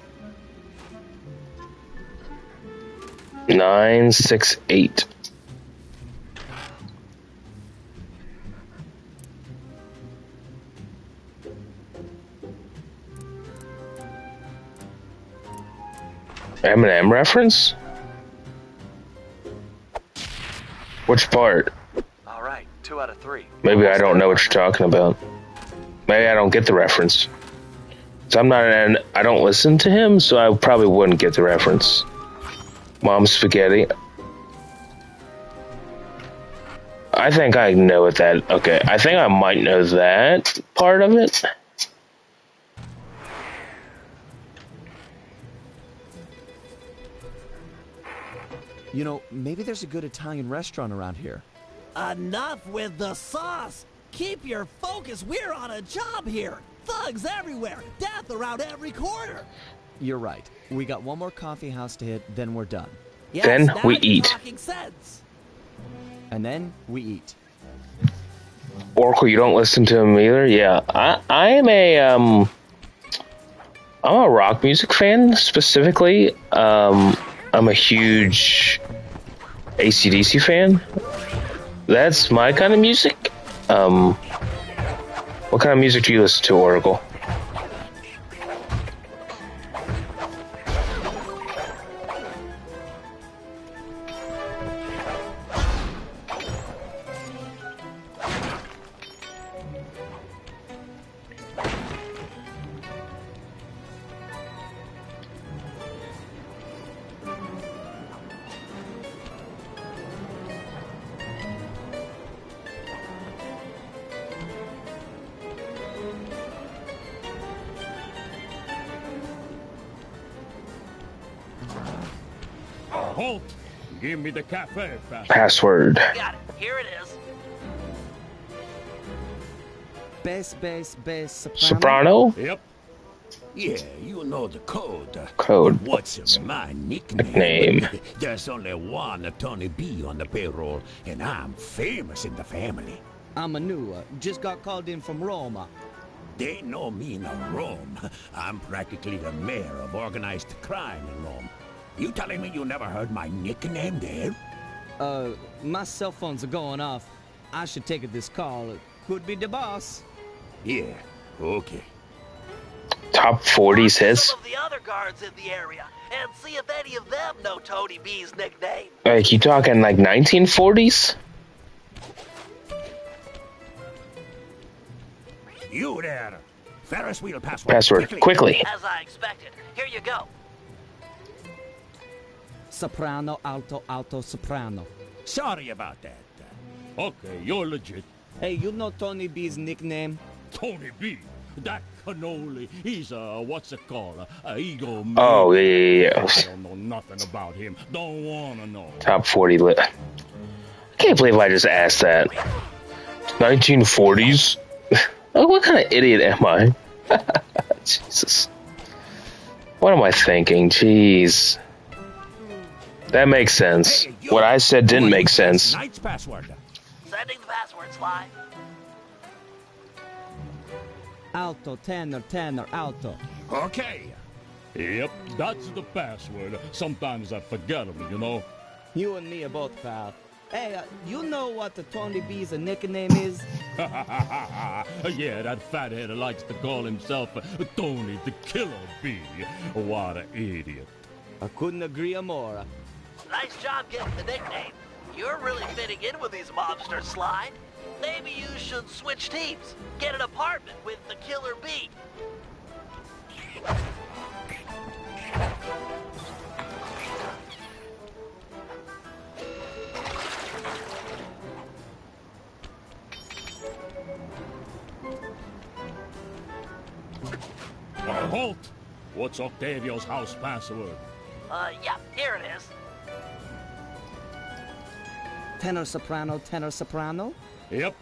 Speaker 1: 968. Eminem reference? Which part?
Speaker 3: All right, 2 out of 3.
Speaker 1: Maybe I don't know what you're talking about. Maybe I don't get the reference. So I don't listen to him, so I probably wouldn't get the reference. Mom's spaghetti. I think I know what that. Okay, I think I might know that part of it.
Speaker 4: You know, maybe there's a good Italian restaurant around here.
Speaker 2: Enough with the sauce. Keep your focus. We're on a job here. Thugs everywhere. Death around every corner.
Speaker 4: You're right. We got one more coffee house to hit, then we're done.
Speaker 2: Yes,
Speaker 1: then
Speaker 2: now
Speaker 1: we
Speaker 2: you're
Speaker 1: eat.
Speaker 2: talking sense.
Speaker 4: And then we eat.
Speaker 1: Oracle, you don't listen to him either? Yeah, I am I'm a rock music fan specifically. I'm a huge AC/DC fan. That's my kind of music. What kind of music do you listen to, Oracle?
Speaker 9: Halt! Give me the cafe
Speaker 1: Password.
Speaker 2: Got it. Here it is.
Speaker 7: Bass, soprano.
Speaker 1: Soprano?
Speaker 9: Yep. Yeah, you know the code.
Speaker 1: Code.
Speaker 9: What's my
Speaker 1: Nickname.
Speaker 9: There's only one Tony B on the payroll, and I'm famous in the family.
Speaker 7: I'm a new, just got called in from Roma.
Speaker 9: They know me in Rome. I'm practically the mayor of organized crime in Rome. You telling me you never heard my nickname there?
Speaker 7: My cell phones are going off. I should take this call. Could be the boss.
Speaker 9: Yeah, okay.
Speaker 1: Top 40s hits.
Speaker 2: Some of the other guards in the area and see if any of them know Tony B's nickname.
Speaker 1: Like, you talking like 1940s?
Speaker 9: You there. Ferris wheel password.
Speaker 1: Password. Quickly.
Speaker 2: As I expected. Here you go.
Speaker 7: Soprano, alto, soprano.
Speaker 9: Sorry about that. Okay, you're legit.
Speaker 7: Hey, you know Tony B's nickname?
Speaker 9: Tony B. That cannoli. He's what's it called? Ego man.
Speaker 1: Oh, yeah.
Speaker 9: I don't know nothing about him. Don't wanna know.
Speaker 1: Top 40 lit. I can't believe I just asked that. 1940s? Oh, what kind of idiot am I? Jesus. What am I thinking? Jeez. That makes sense.
Speaker 9: Hey,
Speaker 1: What I said didn't make sense.
Speaker 9: Knight's password.
Speaker 2: Sending the password, Sly.
Speaker 7: Alto, tenor, tenor, alto.
Speaker 9: Okay. Yep, that's the password. Sometimes I forget them, you know.
Speaker 7: You and me are both, pal. Hey, you know what the Tony B's nickname is?
Speaker 9: Yeah, that fathead likes to call himself Tony the Killer Bee. What an idiot.
Speaker 7: I couldn't agree more.
Speaker 2: Nice job getting the nickname. You're really fitting in with these mobsters, Sly. Maybe you should switch teams. Get an apartment with the Killer Bee.
Speaker 9: Halt! What's Octavio's house password?
Speaker 2: Yeah, here it is.
Speaker 7: Tenor, soprano, tenor, soprano?
Speaker 9: Yep.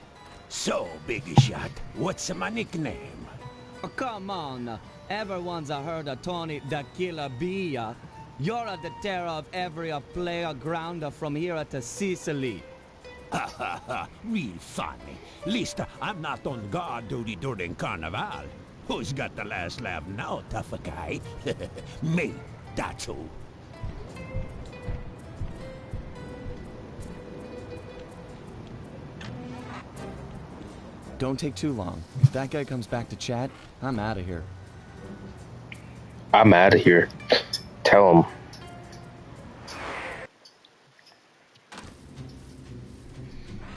Speaker 10: So, Big Shot, what's my nickname?
Speaker 7: Oh, come on. Everyone's heard of Tony the Killer Bee. You're the terror of every player grounder from here to Sicily.
Speaker 10: Ha ha ha, real funny. Least I'm not on guard duty during Carnival. Who's got the last laugh now, tough guy? Me, that's who.
Speaker 4: Don't take too long. If that guy comes back to chat, I'm out of here.
Speaker 1: I'm out of here. Tell him.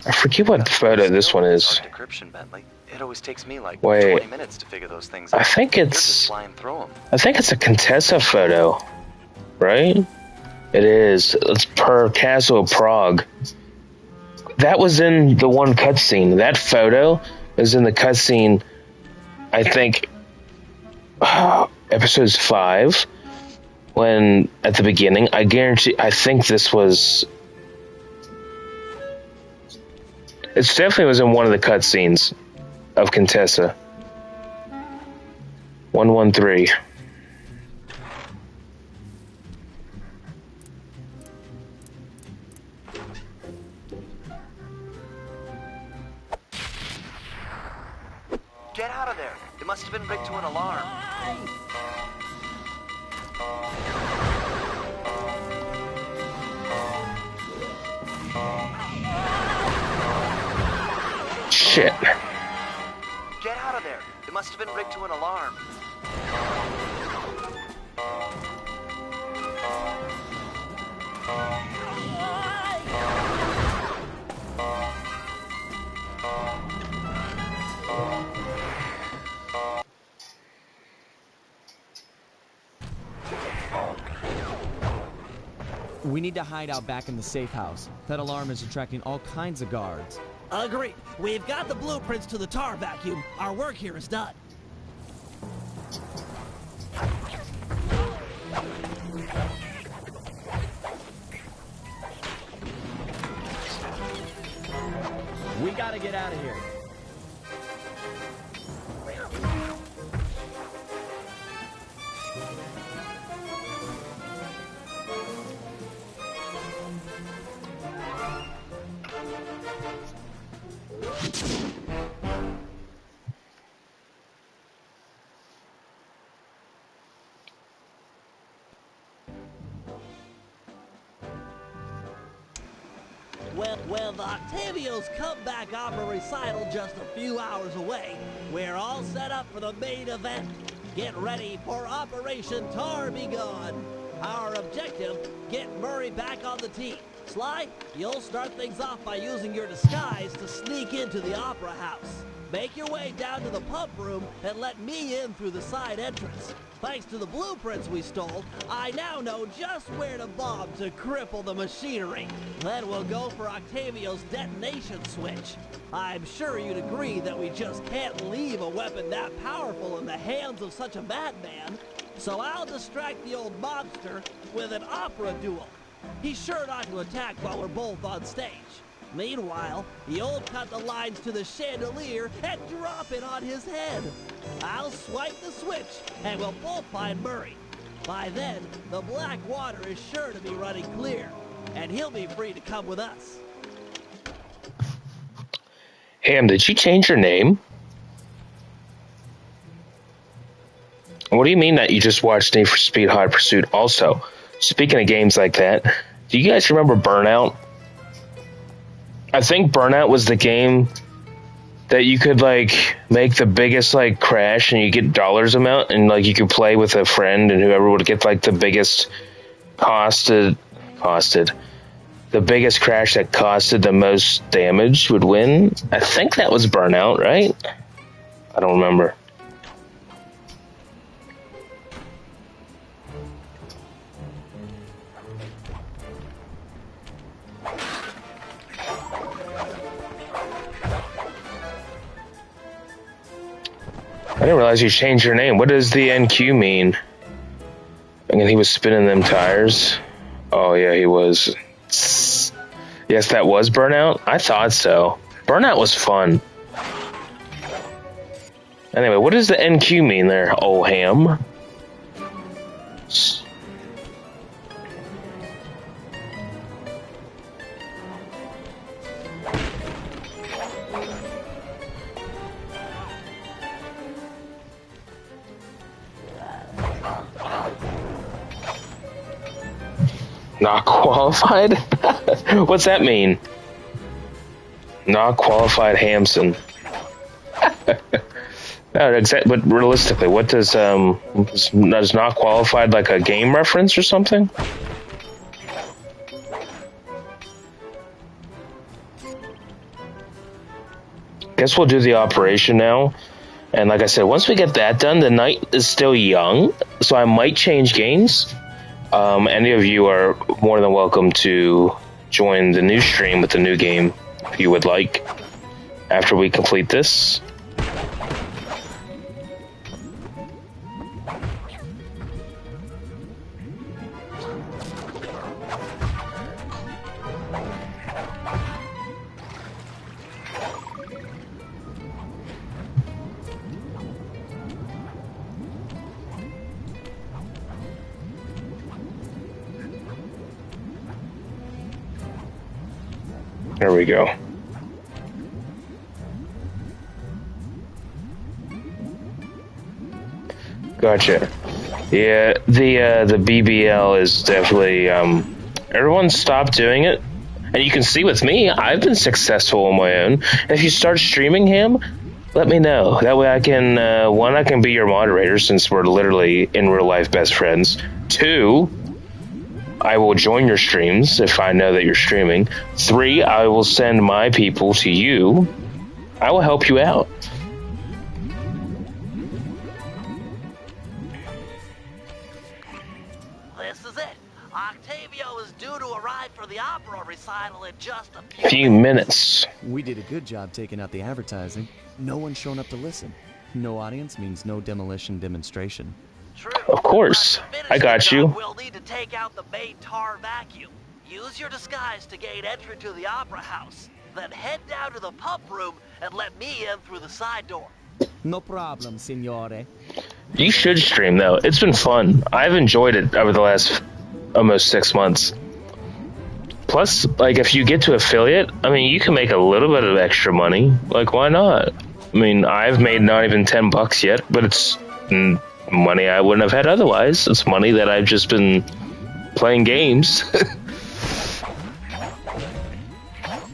Speaker 1: I forget what photo this one is.
Speaker 3: Decryption, Bentley. It always takes me like
Speaker 1: Wait.
Speaker 3: 20 minutes to figure those things out.
Speaker 1: I think
Speaker 3: You're just
Speaker 1: it's.
Speaker 3: flying through them.
Speaker 1: I think it's a Contessa photo, right? It is. It's per Castle Prague. That was in the one cutscene. That photo is in the cutscene. I think episodes 5. When at the beginning, I guarantee. I think this was. It definitely was in one of the cutscenes of Contessa. 113.
Speaker 3: Get out of there. It must have been rigged to an alarm.
Speaker 1: Shit.
Speaker 3: Get out of there. It must have been rigged to an alarm.
Speaker 4: We need to hide out back in the safe house. That alarm is attracting all kinds of guards.
Speaker 2: Agreed. We've got the blueprints to the tar vacuum. Our work here is done.
Speaker 4: We gotta get out of here.
Speaker 2: With Octavio's comeback opera recital just a few hours away, we're all set up for the main event. Get ready for Operation Tar Be Gone. Our objective, get Murray back on the team. Sly, you'll start things off by using your disguise to sneak into the opera house. Make your way down to the pump room and let me in through the side entrance. Thanks to the blueprints we stole, I now know just where to bomb to cripple the machinery. Then we'll go for Octavio's detonation switch. I'm sure you'd agree that we just can't leave a weapon that powerful in the hands of such a madman. So I'll distract the old mobster with an opera duel. He's sure not to attack while we're both on stage. Meanwhile, you'll cut the lines to the chandelier and drop it on his head. I'll swipe the switch, and we'll both find Murray. By then, the black water is sure to be running clear, and he'll be free to come with us.
Speaker 1: Ham, did you change your name? What do you mean that you just watched Need for Speed Hot Pursuit? Also, speaking of games like that, do you guys remember Burnout? I think Burnout was the game that you could like make the biggest like crash and you get dollars amount, and like you could play with a friend, and whoever would get like the biggest costed the biggest crash that costed the most damage would win. I think that was Burnout, right? I don't remember. I didn't realize you changed your name. What does the NQ mean? And he was spinning them tires. Oh yeah, he was. Yes, that was Burnout? I thought so. Burnout was fun. Anyway, what does the NQ mean there, old ham? Not qualified? What's that mean? Not qualified Hamson. No, exactly. But realistically, what does not qualified like a game reference or something? Guess we'll do the operation now. And like I said, once we get that done, the night is still young, so I might change games. Any of you are more than welcome to join the new stream with the new game if you would like after we complete this. There we go. Gotcha. Yeah, the BBL is definitely everyone stopped doing it, and you can see with me, I've been successful on my own. And if you start streaming him, let me know. That way I can one, I can be your moderator since we're literally in real life best friends. Two, I will join your streams if I know that you're streaming. 3, I will send my people to you. I will help you out.
Speaker 2: This is it. Octavio is due to arrive for the opera recital in just a
Speaker 1: few minutes.
Speaker 4: We did a good job taking out the advertising. No one's shown up to listen. No audience means no demolition demonstration.
Speaker 2: True.
Speaker 1: Of course. I got you.
Speaker 2: We'll need to take out the main tar vacuum. Use your disguise to gain entry to the opera house. Then head down to the pump room and let me in through the side door.
Speaker 7: No problem, signore.
Speaker 1: You should stream though. It's been fun. I've enjoyed it over the last almost 6 months. Plus, like if you get to affiliate, I mean, you can make a little bit of extra money. Like, why not? I mean, I've made not even $10 yet, but it's money I wouldn't have had otherwise. It's money that I've just been playing games.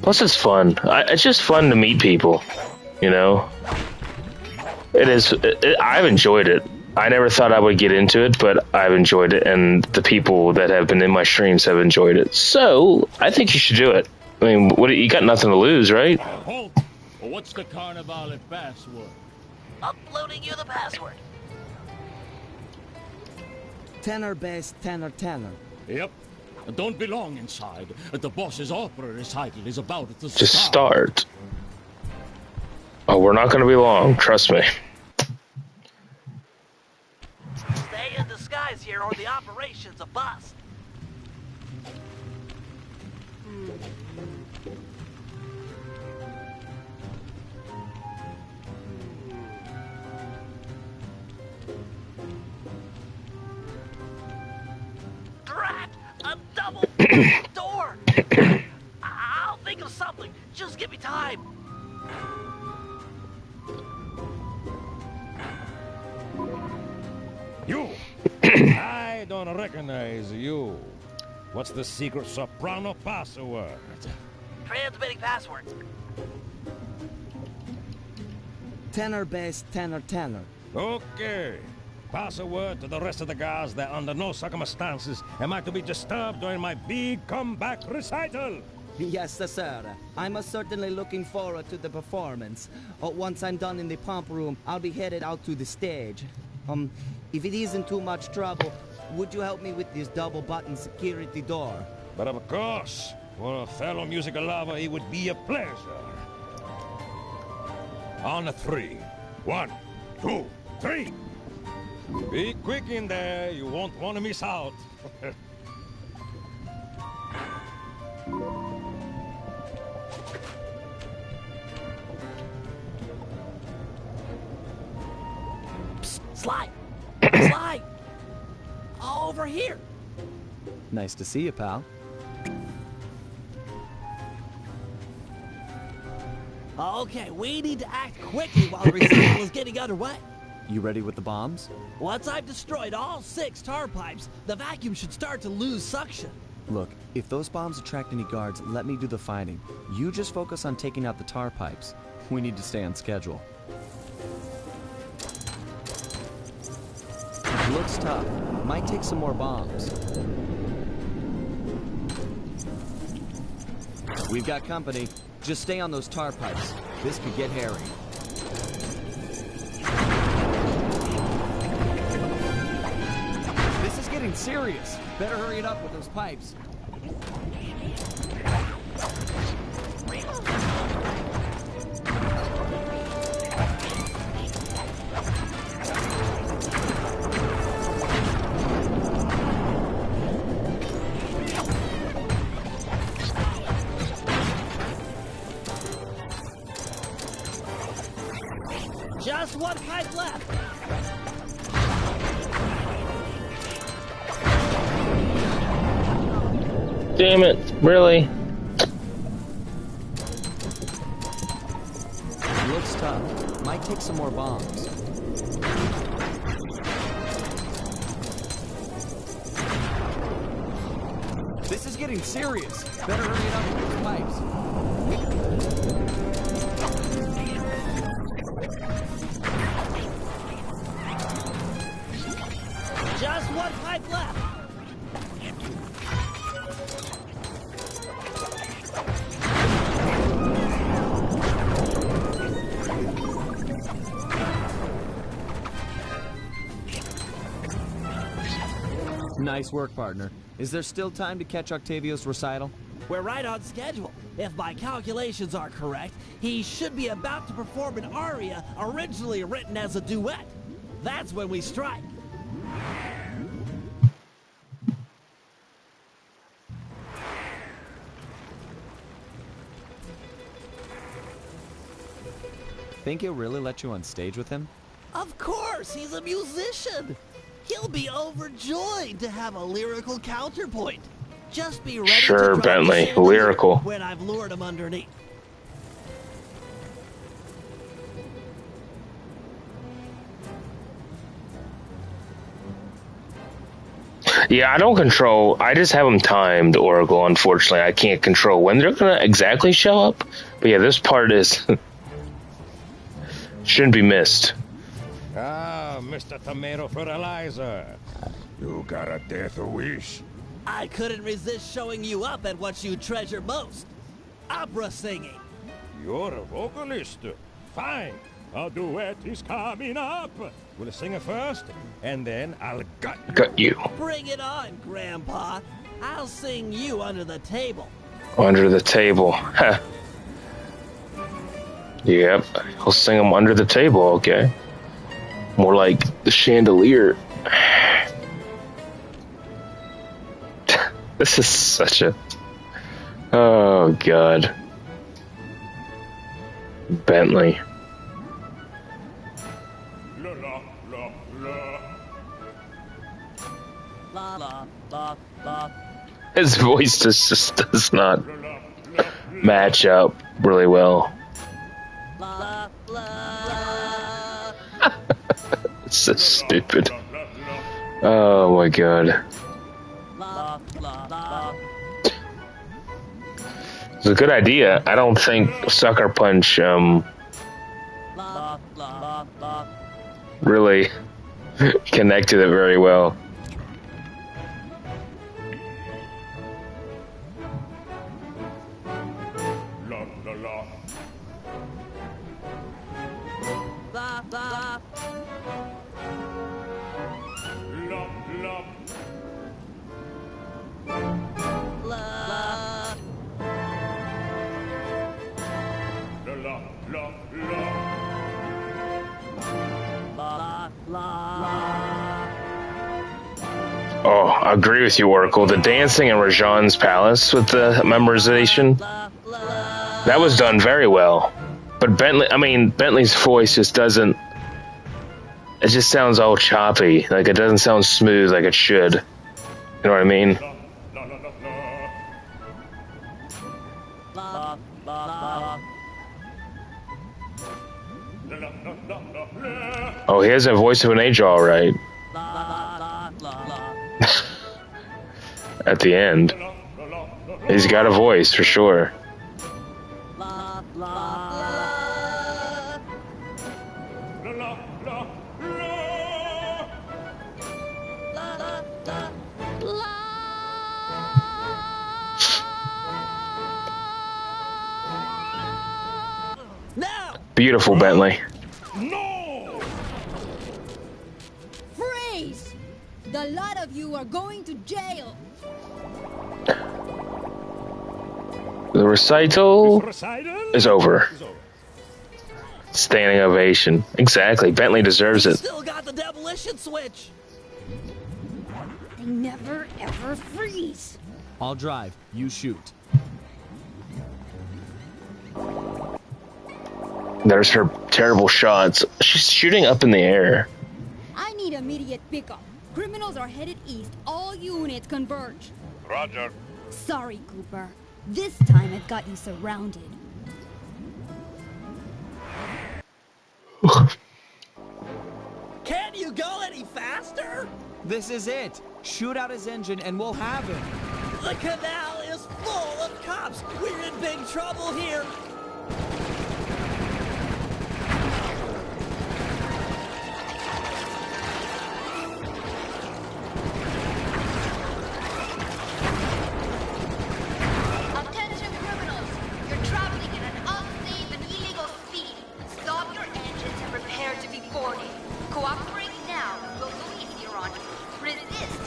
Speaker 1: Plus, it's fun. It's just fun to meet people, you know? It is. I've enjoyed it. I never thought I would get into it, but I've enjoyed it, and the people that have been in my streams have enjoyed it. So, I think you should do it. I mean, you got nothing to lose, right?
Speaker 9: Halt! What's the Carnivale password?
Speaker 2: Uploading you the password.
Speaker 7: Tenor bass, tenor, tenor.
Speaker 9: Yep. Don't be long inside. The boss's opera recital is about to
Speaker 1: start. Oh, we're not going to be long. Trust me.
Speaker 2: Stay in disguise here or the operation's a bust. Drat! A double door! I'll think of something. Just give me time.
Speaker 8: don't recognize you. What's the secret soprano password?
Speaker 2: Transmitting password.
Speaker 7: Tenor bass, tenor, tenor.
Speaker 8: Okay. Password to the rest of the guys that under no circumstances am I to be disturbed during my big comeback recital.
Speaker 7: Yes, sir. I'm certainly looking forward to the performance. Once I'm done in the pump room, I'll be headed out to the stage. If it isn't too much trouble, would you help me with this double-button security door?
Speaker 8: But of course, for a fellow musical lover, it would be a pleasure. On a 3. 1, 2, 3. Be quick in there, you won't want to miss out.
Speaker 2: Psst, Sly! Sly! Over here!
Speaker 4: Nice to see you, pal.
Speaker 2: Okay, we need to act quickly while the recital is getting underway.
Speaker 4: You ready with the bombs?
Speaker 2: Once I've destroyed all 6 tar pipes, the vacuum should start to lose suction.
Speaker 4: Look, if those bombs attract any guards, let me do the fighting. You just focus on taking out the tar pipes. We need to stay on schedule. Looks tough. Might take some more bombs. We've got company. Just stay on those tar pipes. This could get hairy. This is getting serious. Better hurry it up with those pipes.
Speaker 2: Just 1 pipe left.
Speaker 1: Damn it, really?
Speaker 4: Looks tough. Might take some more bombs. This is getting serious. Better hurry it up with those pipes.
Speaker 2: Just 1 pipe left.
Speaker 4: Nice work, partner. Is there still time to catch Octavio's recital?
Speaker 2: We're right on schedule. If my calculations are correct, he should be about to perform an aria originally written as a duet. That's when we strike.
Speaker 4: Think he'll really let you on stage with him?
Speaker 2: Of course, he's a musician. He'll be overjoyed to have a lyrical counterpoint. Just be ready
Speaker 1: Sure,
Speaker 2: to drop
Speaker 1: Bentley,
Speaker 2: the chandelier
Speaker 1: lyrical.
Speaker 2: when I've lured him underneath.
Speaker 1: Yeah, I don't control. I just have them timed, Oracle. Unfortunately, I can't control when they're gonna exactly show up. But yeah, this part is shouldn't be missed.
Speaker 8: Ah, Mr. Tomato Fertilizer. You got a death wish?
Speaker 2: I couldn't resist showing you up at what you treasure most. Opera singing.
Speaker 8: You're a vocalist. Fine. A duet is coming up. We'll sing it first, and then I'll gut you.
Speaker 1: Got you.
Speaker 2: Bring it on, Grandpa. I'll sing you under the table.
Speaker 1: Under the table. Huh. Yep, I'll sing them under the table, okay. More like the chandelier. This is such a... Oh, God. Bentley.
Speaker 8: La la la la.
Speaker 2: La la la la.
Speaker 1: His voice just does not match up really well.
Speaker 2: La la.
Speaker 1: It's so stupid. Oh, my God. It's a good idea. I don't think Sucker Punch really connected it very well. Oh, I agree with you, Oracle. The dancing in Rajan's palace with the memorization, that was done very well. But Bentley's voice just doesn't, it just sounds all choppy. Like, it doesn't sound smooth like it should. You know what I mean? Oh, he has a voice of an angel, all right. At the end, he's got a voice for sure. Beautiful, Bentley.
Speaker 9: No!
Speaker 5: Freeze! The lot of you are going to jail.
Speaker 1: The recital is over. Standing ovation. Exactly. Bentley deserves it.
Speaker 2: Still got the demolition switch.
Speaker 5: They never ever freeze.
Speaker 4: I'll drive. You shoot.
Speaker 1: There's her terrible shots. She's shooting up in the air.
Speaker 5: I need immediate pickup. Criminals are headed east. All units converge.
Speaker 6: Roger.
Speaker 5: Sorry, Cooper. This time I've got you surrounded.
Speaker 2: Can't you go any faster?
Speaker 4: This is it. Shoot out his engine and we'll have him.
Speaker 2: The canal is full of cops. We're in big trouble here.
Speaker 11: Attention criminals! You're traveling at an unsafe and illegal speed. Stop your engines and prepare to be boarded. Cooperate now. We'll leave here on. Resist.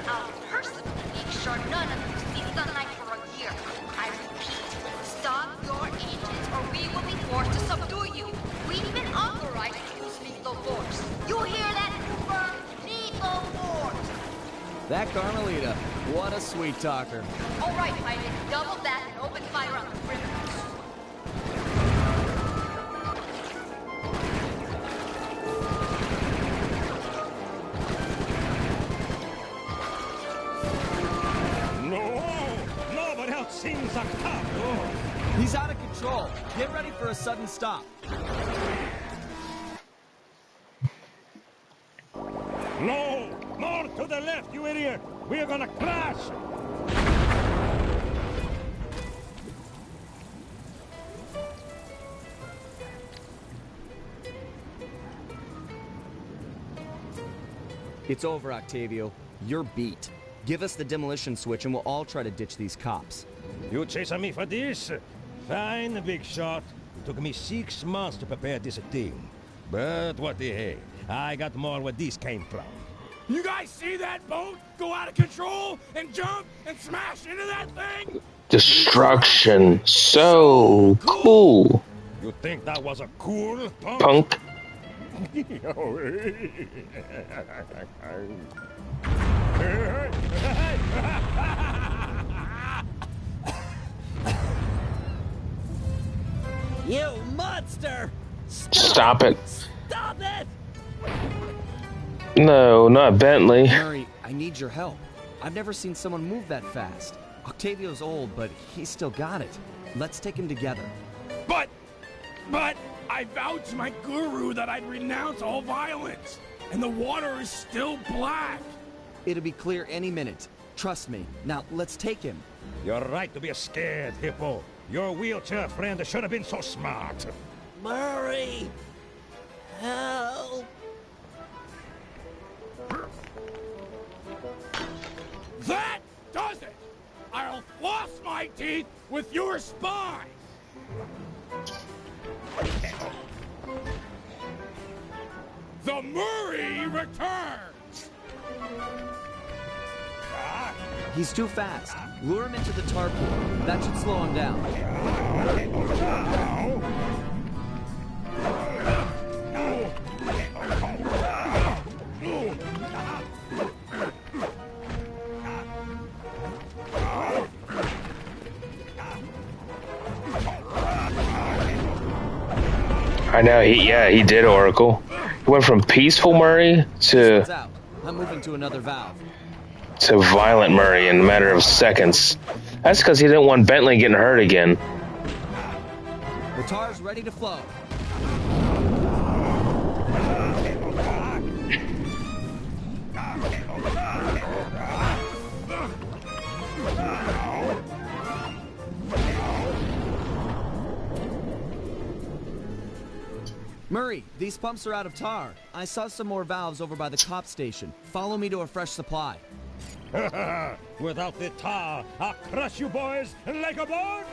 Speaker 11: I'll personally make sure none of you see sunlight for a year. I repeat, stop your engines or we will be forced to subdue you. We've been authorized to use lethal force. You hear that, Cooper? Lethal force!
Speaker 4: That Carmelita, what a sweet talker.
Speaker 11: All right, pilot, double back and open fire on the criminals.
Speaker 8: No, but else seems Octavio.
Speaker 4: He's out of control. Get ready for a sudden stop.
Speaker 8: No, more to the left, you idiot. We're gonna crash.
Speaker 4: It's over, Octavio. You're beat. Give us the demolition switch and we'll all try to ditch these cops.
Speaker 8: You chasing me for this? Fine, big shot. It took me 6 months to prepare this thing. But what the heck? I got more where this came from.
Speaker 9: You guys see that boat go out of control and jump and smash into that thing?
Speaker 1: Destruction. So cool.
Speaker 8: You think that was a cool
Speaker 1: Punk.
Speaker 2: You monster!
Speaker 1: Stop it.
Speaker 2: Stop it!
Speaker 1: No, not Bentley.
Speaker 4: Murray, I need your help. I've never seen someone move that fast. Octavio's old, but he's still got it. Let's take him together.
Speaker 9: But I vowed to my guru that I'd renounce all violence, and the water is still black.
Speaker 4: It'll be clear any minute. Trust me. Now, let's take him.
Speaker 8: You're right to be scared, Hippo. Your wheelchair friend should have been so smart.
Speaker 2: Murray! Help!
Speaker 9: That does it! I'll floss my teeth with your spies! The Murray returns!
Speaker 4: He's too fast. Lure him into the tar pool. That should slow him down.
Speaker 1: I know, he did, Oracle. He went from peaceful Murray
Speaker 4: It's out. I'm moving to another valve.
Speaker 1: to violent Murray in a matter of seconds. That's because he didn't want Bentley getting hurt again.
Speaker 4: The tar's ready to flow. Murray, these pumps are out of tar. I saw some more valves over by the cop station. Follow me to a fresh supply.
Speaker 8: Without the tar, I'll crush you boys like a bugs!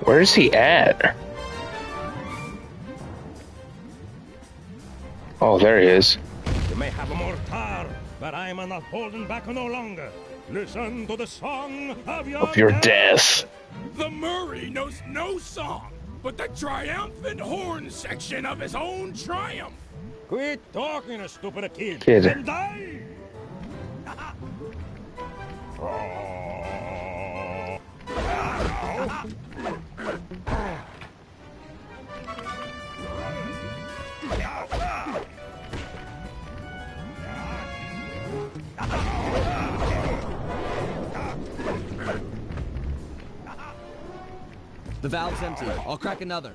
Speaker 1: Where's he at? Oh, there he is.
Speaker 8: You may have more tar, but I'm not holding back no longer. Listen to the song of
Speaker 1: Your death.
Speaker 9: The Murray knows no song, but the triumphant horn section of his own triumph.
Speaker 8: Quit talking, a stupid kid.
Speaker 1: And
Speaker 8: die!
Speaker 4: The valve's empty. I'll crack another.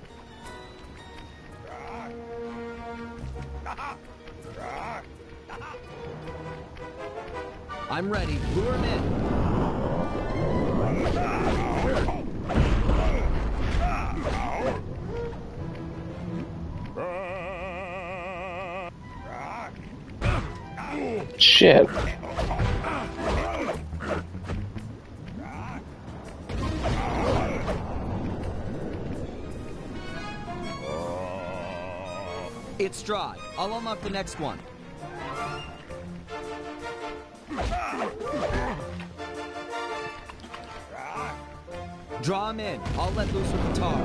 Speaker 4: I'm ready. Lure him in.
Speaker 1: Shit.
Speaker 4: It's dry. I'll unlock the next one. Draw him in. I'll let loose with the tar.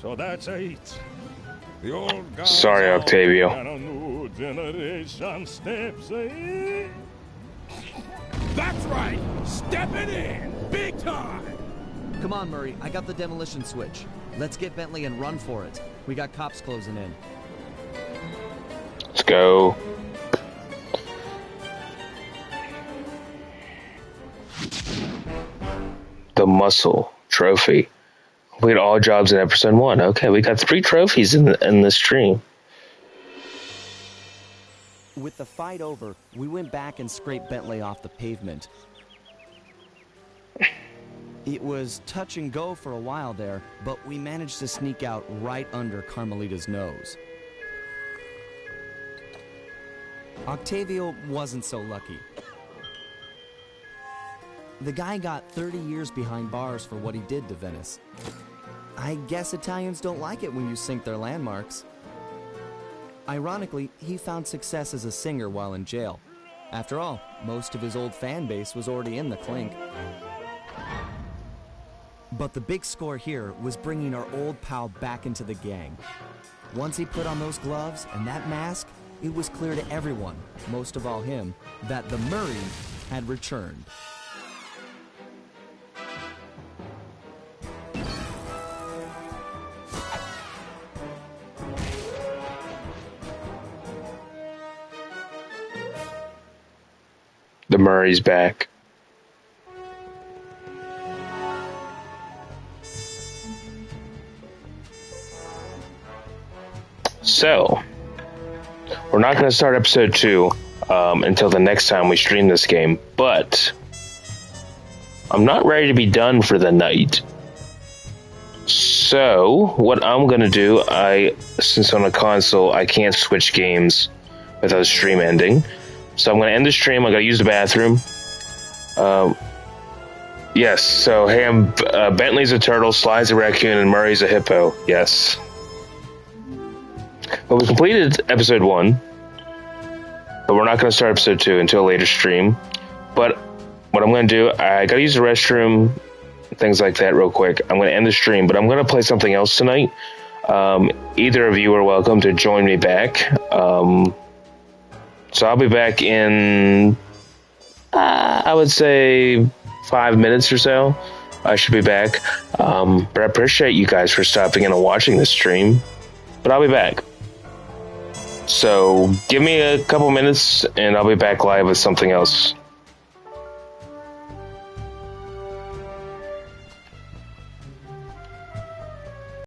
Speaker 8: So that's it. The old guys
Speaker 1: Sorry,
Speaker 8: out
Speaker 1: Octavio.
Speaker 8: and a new generation steps in.
Speaker 9: That's right, stepping in, big time.
Speaker 4: Come on, Murray. I got the demolition switch. Let's get Bentley and run for it. We got cops closing in.
Speaker 1: Let's go. The muscle trophy. We had all jobs in episode 1. Okay, we got 3 trophies in this stream.
Speaker 4: With the fight over, we went back and scraped Bentley off the pavement. It was touch and go for a while there, but we managed to sneak out right under Carmelita's nose. Octavio wasn't so lucky. The guy got 30 years behind bars for what he did to Venice. I guess Italians don't like it when you sink their landmarks. Ironically, he found success as a singer while in jail. After all, most of his old fan base was already in the clink. But the big score here was bringing our old pal back into the gang. Once he put on those gloves and that mask, it was clear to everyone, most of all him, that the Murray had returned.
Speaker 1: the Murray's back. So, we're not going to start episode 2 until the next time we stream this game, but I'm not ready to be done for the night. So, what I'm going to do, since on a console, I can't switch games without the stream ending. So I'm going to end the stream. I'm going to use the bathroom. Yes, so hey, Bentley's a turtle, Sly's a raccoon, and Murray's a hippo. Yes. Well, we completed episode 1, but we're not going to start episode 2 until a later stream. But what I'm going to do, I got to use the restroom, things like that real quick. I'm going to end the stream, but I'm going to play something else tonight. Either of you are welcome to join me back. So I'll be back in, I would say, 5 minutes or so. I should be back. But I appreciate you guys for stopping in and watching this stream. But I'll be back. So give me a couple minutes and I'll be back live with something else.